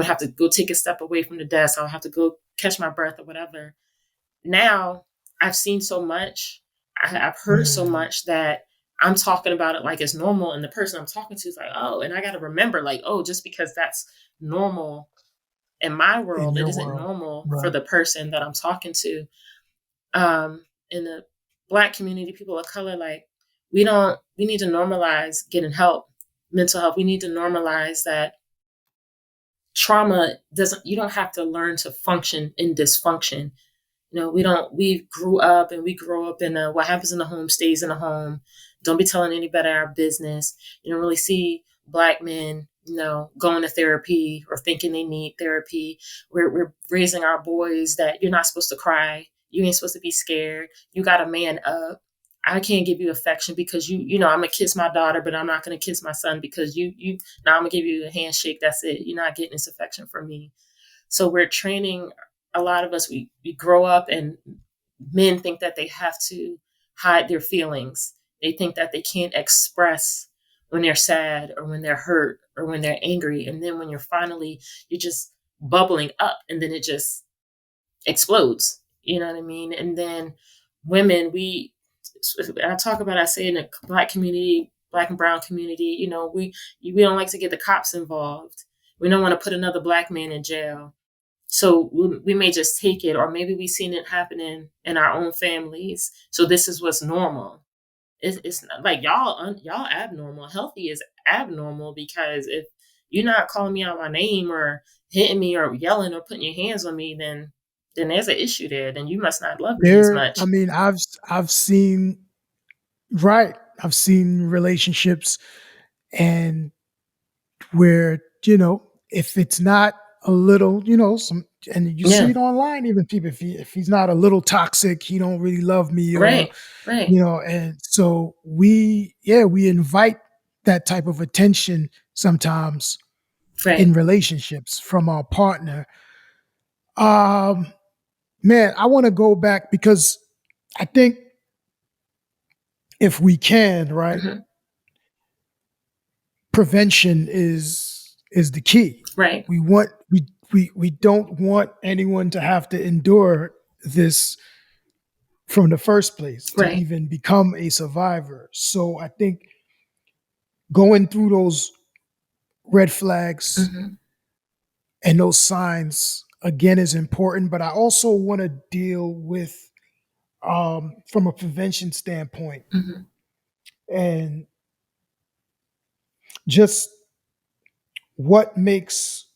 have to go take a step away from the desk. I would have to go catch my breath or whatever. Now I've seen so much, I've heard so mm, much that I'm talking about it like it's normal. And the person I'm talking to is like, oh, and I got to remember, like, oh, just because that's normal in my in world, it your isn't world, normal for right? the person that I'm talking to. In the Black community, people of color, like, we need to normalize getting help, mental health. We need to normalize that trauma you don't have to learn to function in dysfunction. We grow up in what happens in the home stays in the home. Don't be telling anybody our business. You don't really see Black men, going to therapy or thinking they need therapy. We're raising our boys that you're not supposed to cry. You ain't supposed to be scared. You got to man up. I can't give you affection because I'm gonna kiss my daughter, but I'm not gonna kiss my son because now I'm gonna give you a handshake. That's it. You're not getting this affection from me. So we're training a lot of us, we grow up, and men think that they have to hide their feelings. They think that they can't express when they're sad or when they're hurt or when they're angry. And then when you're just bubbling up, and then it just explodes. You know what I mean? And then women, I say in the Black community, Black and brown community, we don't like to get the cops involved. We don't want to put another Black man in jail. So we may just take it, or maybe we've seen it happening in our own families. So this is what's normal. It's not like y'all abnormal. Healthy is abnormal, because if you're not calling me out my name or hitting me or yelling or putting your hands on me, then there's an issue there. Then you must not love me as I much. mean, I've seen, right. I've seen relationships, and where, if it's not a little, and you see Yeah. it online, even people, if he's not a little toxic, he don't really love me, or, Right. Right. and so we invite that type of attention sometimes in Right. relationships from our partner. Um, Man, I want to go back, because I think, if we can, right, Hmm. prevention is the key. Right. We don't want anyone to have to endure this from the first place, to Right. even become a survivor. So I think going through those red flags Hmm. and those signs again is important. But I also want to deal with from a prevention standpoint, Mm-hmm. and just what makes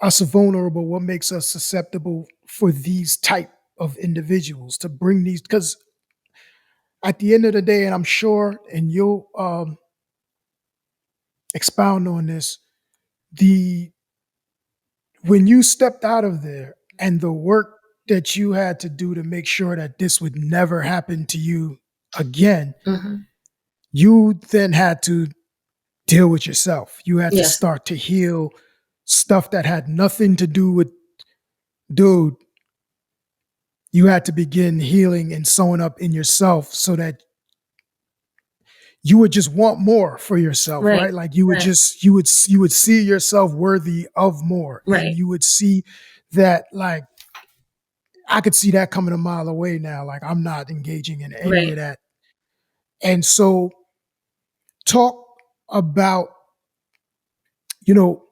us vulnerable, what makes us susceptible for these type of individuals to bring these, because at the end of the day, and I'm sure, and you'll expound on this, the when you stepped out of there and the work that you had to do to make sure that this would never happen to you again, Mm-hmm. you then had to deal with yourself. You had to Yes. start to heal stuff that had nothing to do with, dude, you had to begin healing and sewing up in yourself so that you would just want more for yourself, Right. right? Like you would Right. just you would see yourself worthy of more, and Right. you would see that, like, I could see that coming a mile away now. Like, I'm not engaging in any Right. of that. And so talk about, you know,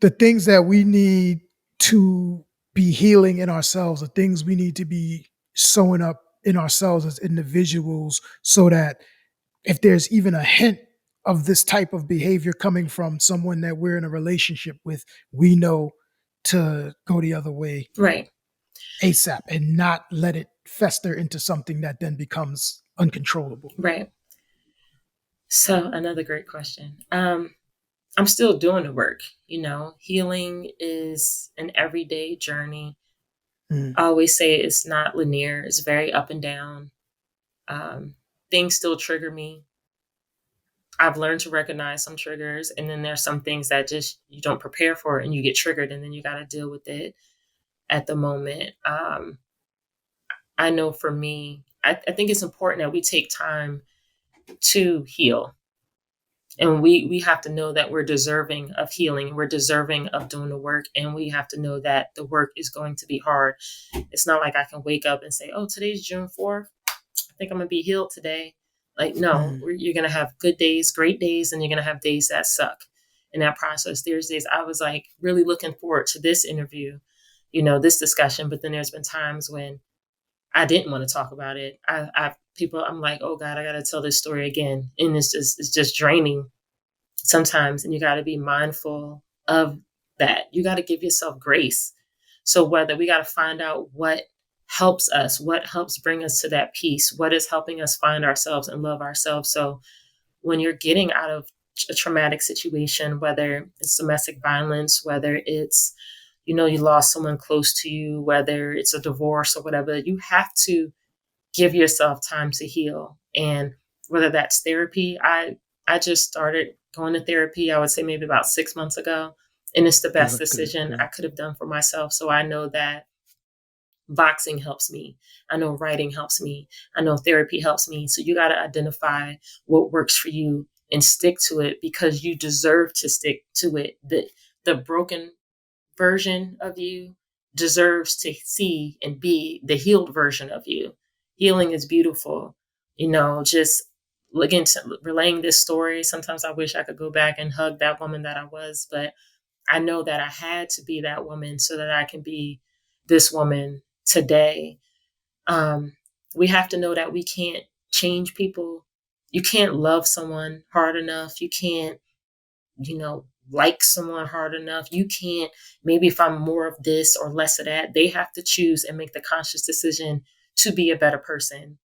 the things that we need to be healing in ourselves, the things we need to be sewing up in ourselves as individuals, so that if there's even a hint of this type of behavior coming from someone that we're in a relationship with, we know to go the other way Right. ASAP and not let it fester into something that then becomes uncontrollable. Right. So another great question. I'm still doing the work. Healing is an everyday journey. Mm, I always say it's not linear. It's very up and down. Um, Things still trigger me. I've learned to recognize some triggers, and then there's some things that just you don't prepare for, and you get triggered, and then you got to deal with it at the moment. I know for me, I think it's important that we take time to heal. And we have to know that we're deserving of healing. We're deserving of doing the work. And we have to know that the work is going to be hard. It's not like I can wake up and say, oh, today's June 4th. I think I'm going to be healed today. Like, no, mm, you're going to have good days, great days, and you're going to have days that suck in that process. There's days I was like really looking forward to this interview, this discussion. But then there's been times when I didn't want to talk about it. I'm like, oh God, I got to tell this story again. And it's just draining sometimes. And you got to be mindful of that. You got to give yourself grace. So whether we got to find out what helps us, what helps bring us to that peace, what is helping us find ourselves and love ourselves. So when you're getting out of a traumatic situation, whether it's domestic violence, whether it's, you lost someone close to you, whether it's a divorce or whatever, you have to give yourself time to heal. And whether that's therapy, I just started going to therapy, I would say maybe about 6 months ago. And it's the best decision I could have done for myself. So I know that boxing helps me. I know writing helps me. I know therapy helps me. So you got to identify what works for you and stick to it, because you deserve to stick to it. The broken version of you deserves to see and be the healed version of you. Healing is beautiful. Just looking to relaying this story. Sometimes I wish I could go back and hug that woman that I was, but I know that I had to be that woman so that I can be this woman today. We have to know that we can't change people. You can't love someone hard enough. You can't, like someone hard enough. You can't, maybe if I'm more of this or less of that, they have to choose and make the conscious decision to be a better person.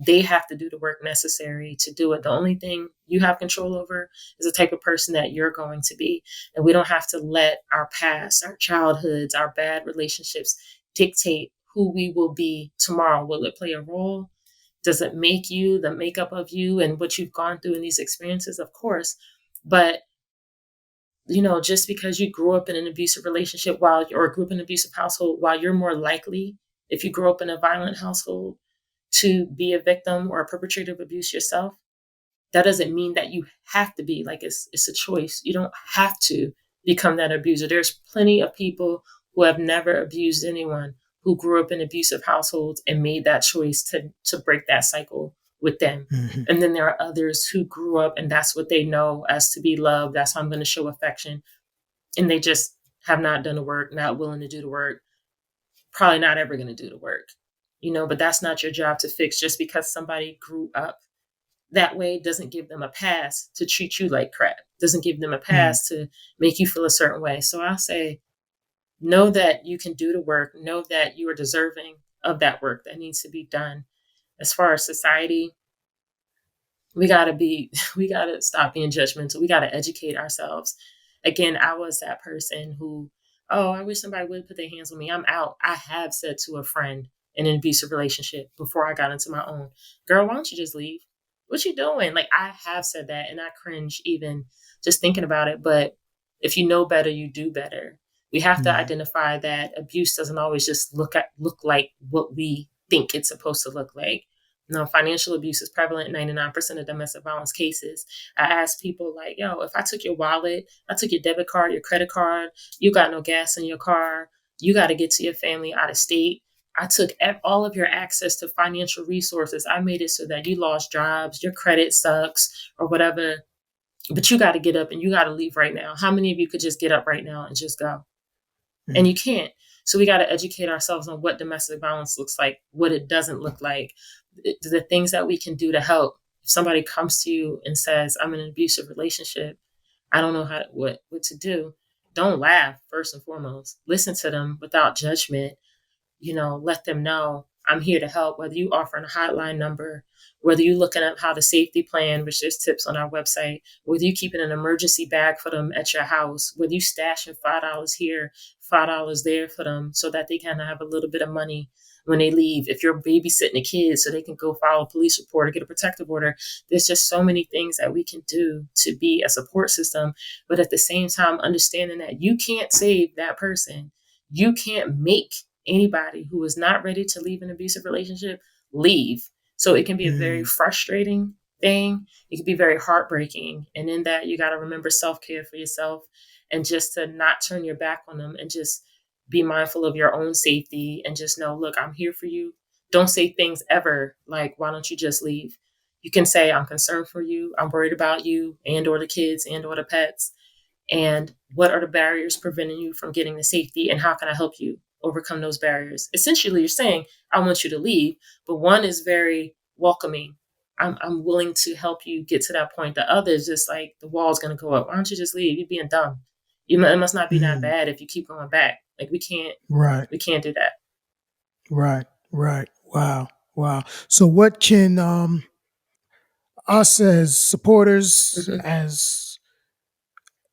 They have to do the work necessary to do it. The only thing you have control over is the type of person that you're going to be. And we don't have to let our past, our childhoods, our bad relationships dictate who we will be tomorrow. Will it play a role? Does it make you the makeup of you and what you've gone through in these experiences? Of course. But just because you grew up in an abusive relationship or grew up in an abusive household, while you're more likely, if you grow up in a violent household, to be a victim or a perpetrator of abuse yourself, that doesn't mean that you have to be. Like, it's a choice. You don't have to become that abuser. There's plenty of people who have never abused anyone who grew up in abusive households and made that choice to break that cycle with them. mhm. And then there are others who grew up and that's what they know as to be loved. That's how I'm going to show affection. And they just have not done the work, not willing to do the work, probably not ever going to do the work. but that's not your job to fix. Just because somebody grew up that way doesn't give them a pass to treat you like crap, doesn't give them a Mm, pass to make you feel a certain way. So I'll say, know that you can do the work, know that you are deserving of that work that needs to be done. As far as society, we gotta be we gotta stop being judgmental. We gotta educate ourselves. Again, I was that person who, oh, I wish somebody would put their hands on me. I'm out. I have said to a friend in an abusive relationship before I got into my own, girl, why don't you just leave? What you doing? Like, I have said that, and I cringe even just thinking about it. But if you know better, you do better. We have to mm, identify that abuse doesn't always just look like what we think it's supposed to look like. No, financial abuse is prevalent in 99% of domestic violence cases. I ask people like, yo, if I took your wallet, I took your debit card, your credit card, you got no gas in your car, you got to get to your family out of state. I took all of your access to financial resources. I made it so that you lost jobs, your credit sucks, or whatever. But you got to get up and you got to leave right now. How many of you could just get up right now and just go? And mm, you can't. So we got to educate ourselves on what domestic violence looks like, what it doesn't look like, the things that we can do to help. If somebody comes to you and says, I'm in an abusive relationship, I don't know what to do. Don't laugh, first and foremost. Listen to them without judgment. Let them know I'm here to help, whether you offering a hotline number, whether you looking up how to safety plan, which there's tips on our website, whether you keeping an emergency bag for them at your house, whether you stashing $5 here, $5 there for them so that they kind of have a little bit of money when they leave. If you're babysitting a kid so they can go file a police report or get a protective order, there's just so many things that we can do to be a support system. But at the same time, understanding that you can't save that person. You can't make anybody who is not ready to leave an abusive relationship leave. So it can be a very mm, frustrating thing. It can be very heartbreaking. And in that, you got to remember self care for yourself and just to not turn your back on them and just be mindful of your own safety and just know, look, I'm here for you. Don't say things ever like, why don't you just leave? You can say, I'm concerned for you. I'm worried about you and or the kids and or the pets. And what are the barriers preventing you from getting the safety, and how can I help you overcome those barriers? Essentially, you're saying, I want you to leave, but one is very welcoming. I'm willing to help you get to that point. The other is just like, the wall's going to go up. Why don't you just leave? You're being dumb. It must not be that mm. bad if you keep going back. Like, Right, we can't do that. right, right. Wow, wow. So, what can us as supporters, Hmm. as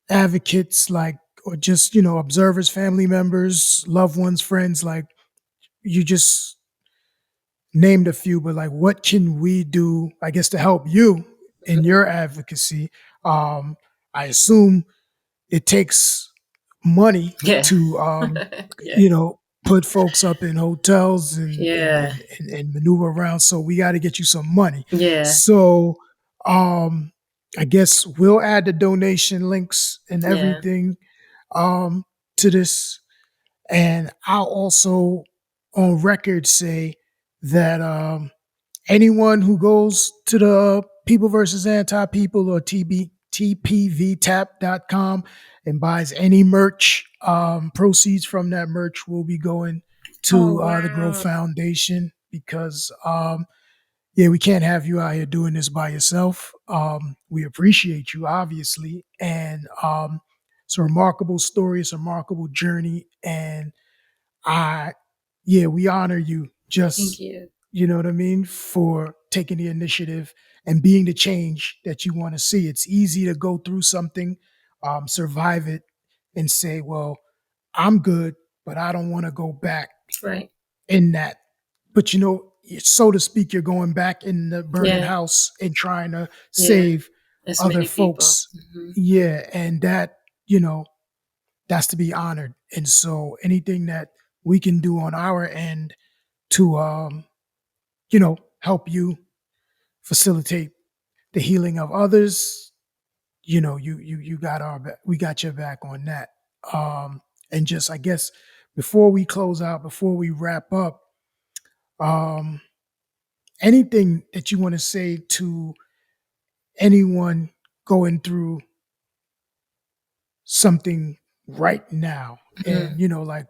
advocates, like, or just observers, family members, loved ones, friends, like you just named a few, but like, what can we do? I guess to help you in Hmm. your advocacy. Um, I assume it takes money Yeah. to Yeah. you know put folks up in hotels and Yeah. and maneuver around, so we got to get you some money. Yeah. So um I guess we'll add the donation links and Yeah. everything um to this, and I'll also on record say that anyone who goes to the People versus Anti People or tpvtap.com and buys any merch, proceeds from that merch will be going Oh, to the Grow wow. Foundation, because, yeah, we can't have you out here doing this by yourself. We appreciate you, obviously. And it's a remarkable story, it's a remarkable journey. And I, yeah, we honor you, Thank just, you. you know what I mean, for taking the initiative and being the change that you want to see. It's easy to go through something, survive it, and say, well, I'm good, but I don't want to go back Right. in that. But, so to speak, you're going back in the burning Yeah. house and trying to Yeah. save As other many people. folks. Hmm. Yeah. And that, that's to be honored. And so anything that we can do on our end to help you facilitate the healing of others, you got our back. We got your back on that. And just, I guess, before we close out, before we wrap up, um anything that you want to say to anyone going through something right now, Hmm. and like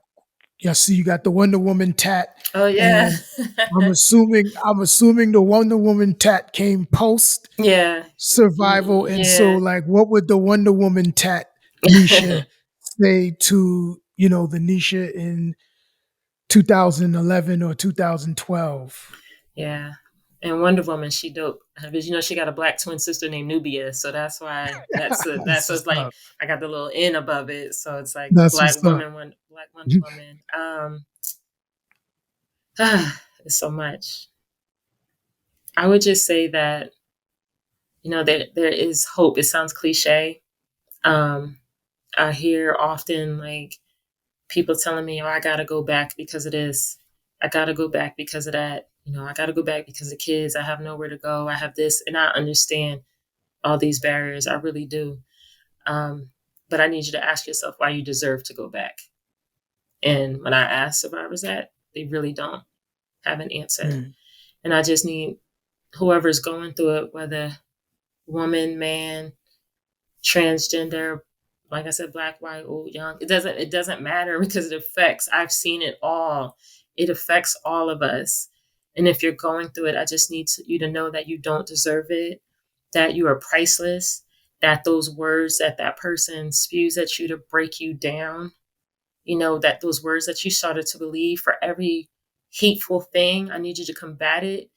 Yeah, see, you got the Wonder Woman tat, Oh yeah. and I'm assuming the Wonder Woman tat came post Yeah. survival, and so Yeah. like, what would the Wonder Woman tat Neisha say to the Neisha in 2011 or 2012? Yeah. And Wonder Woman, she dope. Because she got a black twin sister named Nubia. So that's why that's That's what's what's like up. I got the little N above it. So it's like That's what's up. Black Wonder Woman. It's so much. I would just say that, there is hope. It sounds cliche. Um, I hear often like people telling me, oh, I gotta go back because of this. I gotta go back because of that. I gotta go back because of kids. I have nowhere to go. I have this. And I understand all these barriers. I really do. But I need you to ask yourself why you deserve to go back. And when I ask survivors that, they really don't have an answer. Mm, And I just need whoever's going through it, whether woman, man, transgender, like I said, black, white, old, young. It doesn't matter because it affects. I've seen it all. It affects all of us. And if you're going through it, I just need you to know that you don't deserve it, that you are priceless, that those words that person spews at you to break you down, that those words that you started to believe, for every hateful thing, I need you to combat it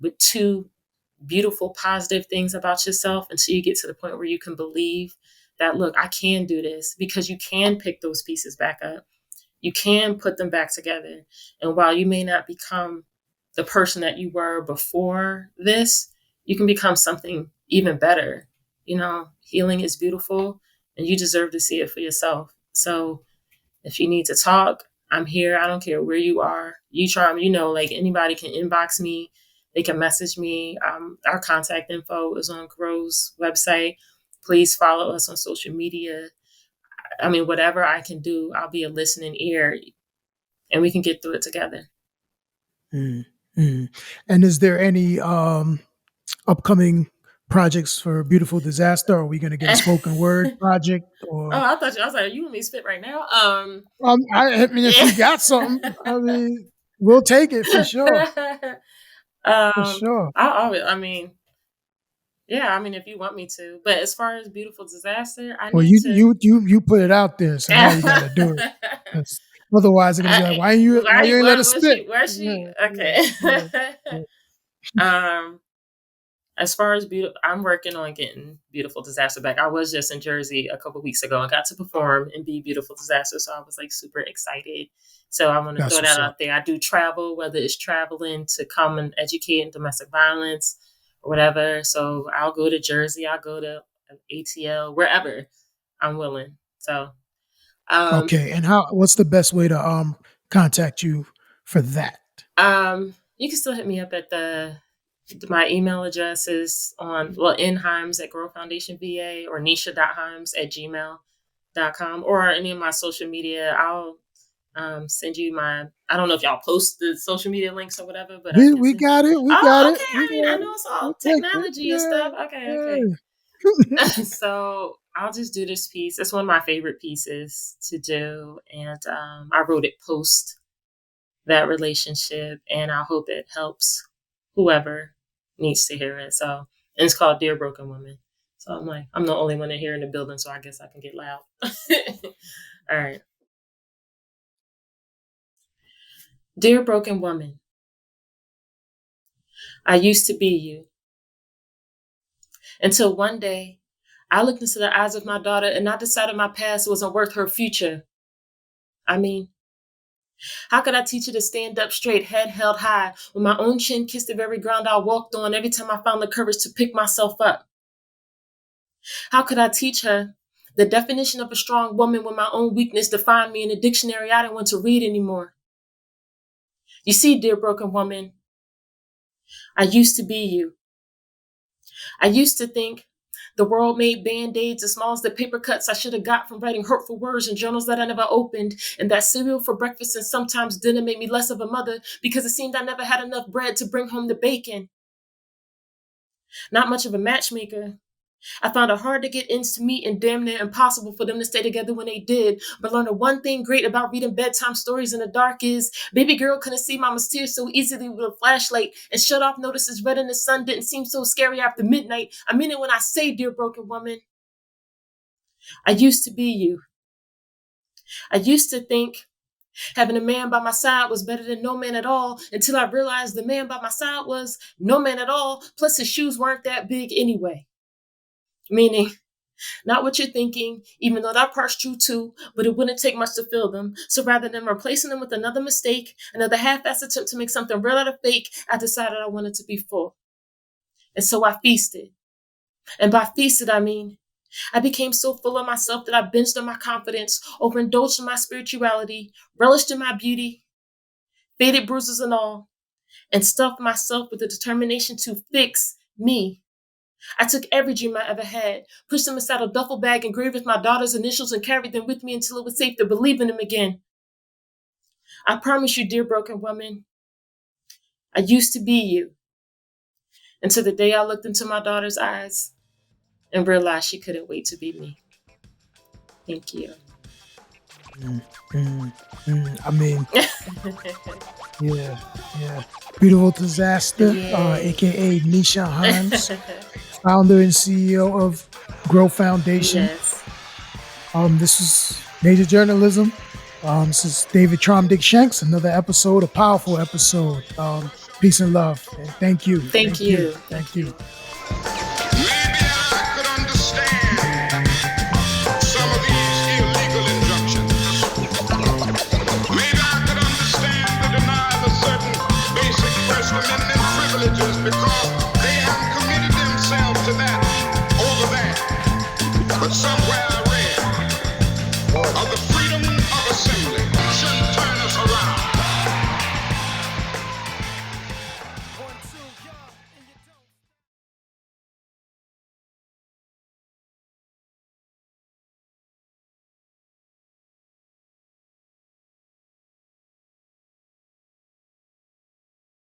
with two beautiful, positive things about yourself until you get to the point where you can believe that, look, I can do this, because you can pick those pieces back up. You can put them back together. And while you may not become the person that you were before this, you can become something even better. Healing is beautiful and you deserve to see it for yourself. So if you need to talk, I'm here. I don't care where you are. You try, like anybody can inbox me. They can message me. Our contact info is on G.R.O.W's website. Please follow us on social media. I mean, whatever I can do, I'll be a listening ear and we can get through it together. mm, mm. And is there any upcoming projects for Beautiful Dizaster? Are we going to get a spoken word project? Oh, Or I was like, you want me to spit right now? I mean, if Yeah. you got something, I mean, we'll take it for sure. For um, sure. I mean, yeah, I mean, if you want me to, but as far as Beautiful Dizaster, I Well, need you to. you you you put it out there, so now you got to do it. 'Cause otherwise, they're gonna be like, "Why you ain't let us Where's spit?" she? Where's Yeah, she? yeah, Okay. yeah, yeah. um, as far as beautiful, I'm working on getting Beautiful Dizaster back. I was just in Jersey a couple weeks ago and got to perform and be Beautiful Dizaster, so I was like super excited. So I want to That's throw what's that up. out there. I do travel, whether it's traveling to come and educate in domestic violence or whatever. So I'll go to Jersey, I'll go to ATL, wherever I'm willing. So um, Okay, and what's the best way to contact you for that? you can still hit me up at my email address is Himes at Grow Foundation VA, or Neisha.Himes at gmail.com, or any of my social media. I'll send you I don't know if y'all post the social media links or whatever, but I We can we send. got it. We got Oh, it. okay. We I mean, I got know it. it's We all take it. technology and Yeah, stuff. Okay, okay. yeah. So I'll just do this piece. It's one of my favorite pieces to do. And I wrote it post that relationship, and I hope it helps whoever needs to hear it. So, and it's called Dear Broken Woman. So I'm like, I'm the only one in here in the building, so I guess I can get loud. All right. Dear Broken Woman, I used to be you until one day I looked into the eyes of my daughter and I decided my past wasn't worth her future. I mean, how could I teach her to stand up straight, head held high, when my own chin kissed the very ground I walked on every time I found the courage to pick myself up? How could I teach her the definition of a strong woman when my own weakness defined me in a dictionary I didn't want to read anymore? You see, dear broken woman, I used to be you. I used to think the world made band-aids as small as the paper cuts I should have got from writing hurtful words in journals that I never opened, and that cereal for breakfast and sometimes dinner made me less of a mother because it seemed I never had enough bread to bring home the bacon. Not much of a matchmaker, I found it hard to get ends to meet and damn near impossible for them to stay together when they did. But learned the one thing great about reading bedtime stories in the dark is baby girl couldn't see mama's tears so easily with a flashlight, and shut off notices red in the sun didn't seem so scary after midnight. I mean it when I say, dear broken woman, I used to be you. I used to think having a man by my side was better than no man at all, until I realized the man by my side was no man at all, plus his shoes weren't that big anyway. Meaning, not what you're thinking, even though that part's true too, but it wouldn't take much to fill them. So rather than replacing them with another mistake, another half-assed attempt to make something real out of fake, I decided I wanted to be full. And so I feasted. And by feasted, I mean, I became so full of myself that I binged on my confidence, overindulged in my spirituality, relished in my beauty, faded bruises and all, and stuffed myself with the determination to fix me. I took every dream I ever had, pushed them inside a duffel bag engraved with my daughter's initials, and carried them with me until it was safe to believe in them again. I promise you, dear broken woman, I used to be you. Until the day I looked into my daughter's eyes and realized she couldn't wait to be me. Thank you. I mean, yeah. Beautiful Dizaster, aka Neisha Himes, founder and CEO of G.R.O.W Foundation. Yes. This is Major Journalism. This is David Traum, Shanks. Another episode, a powerful episode. Peace and love. And thank you. Thank you. Thank you.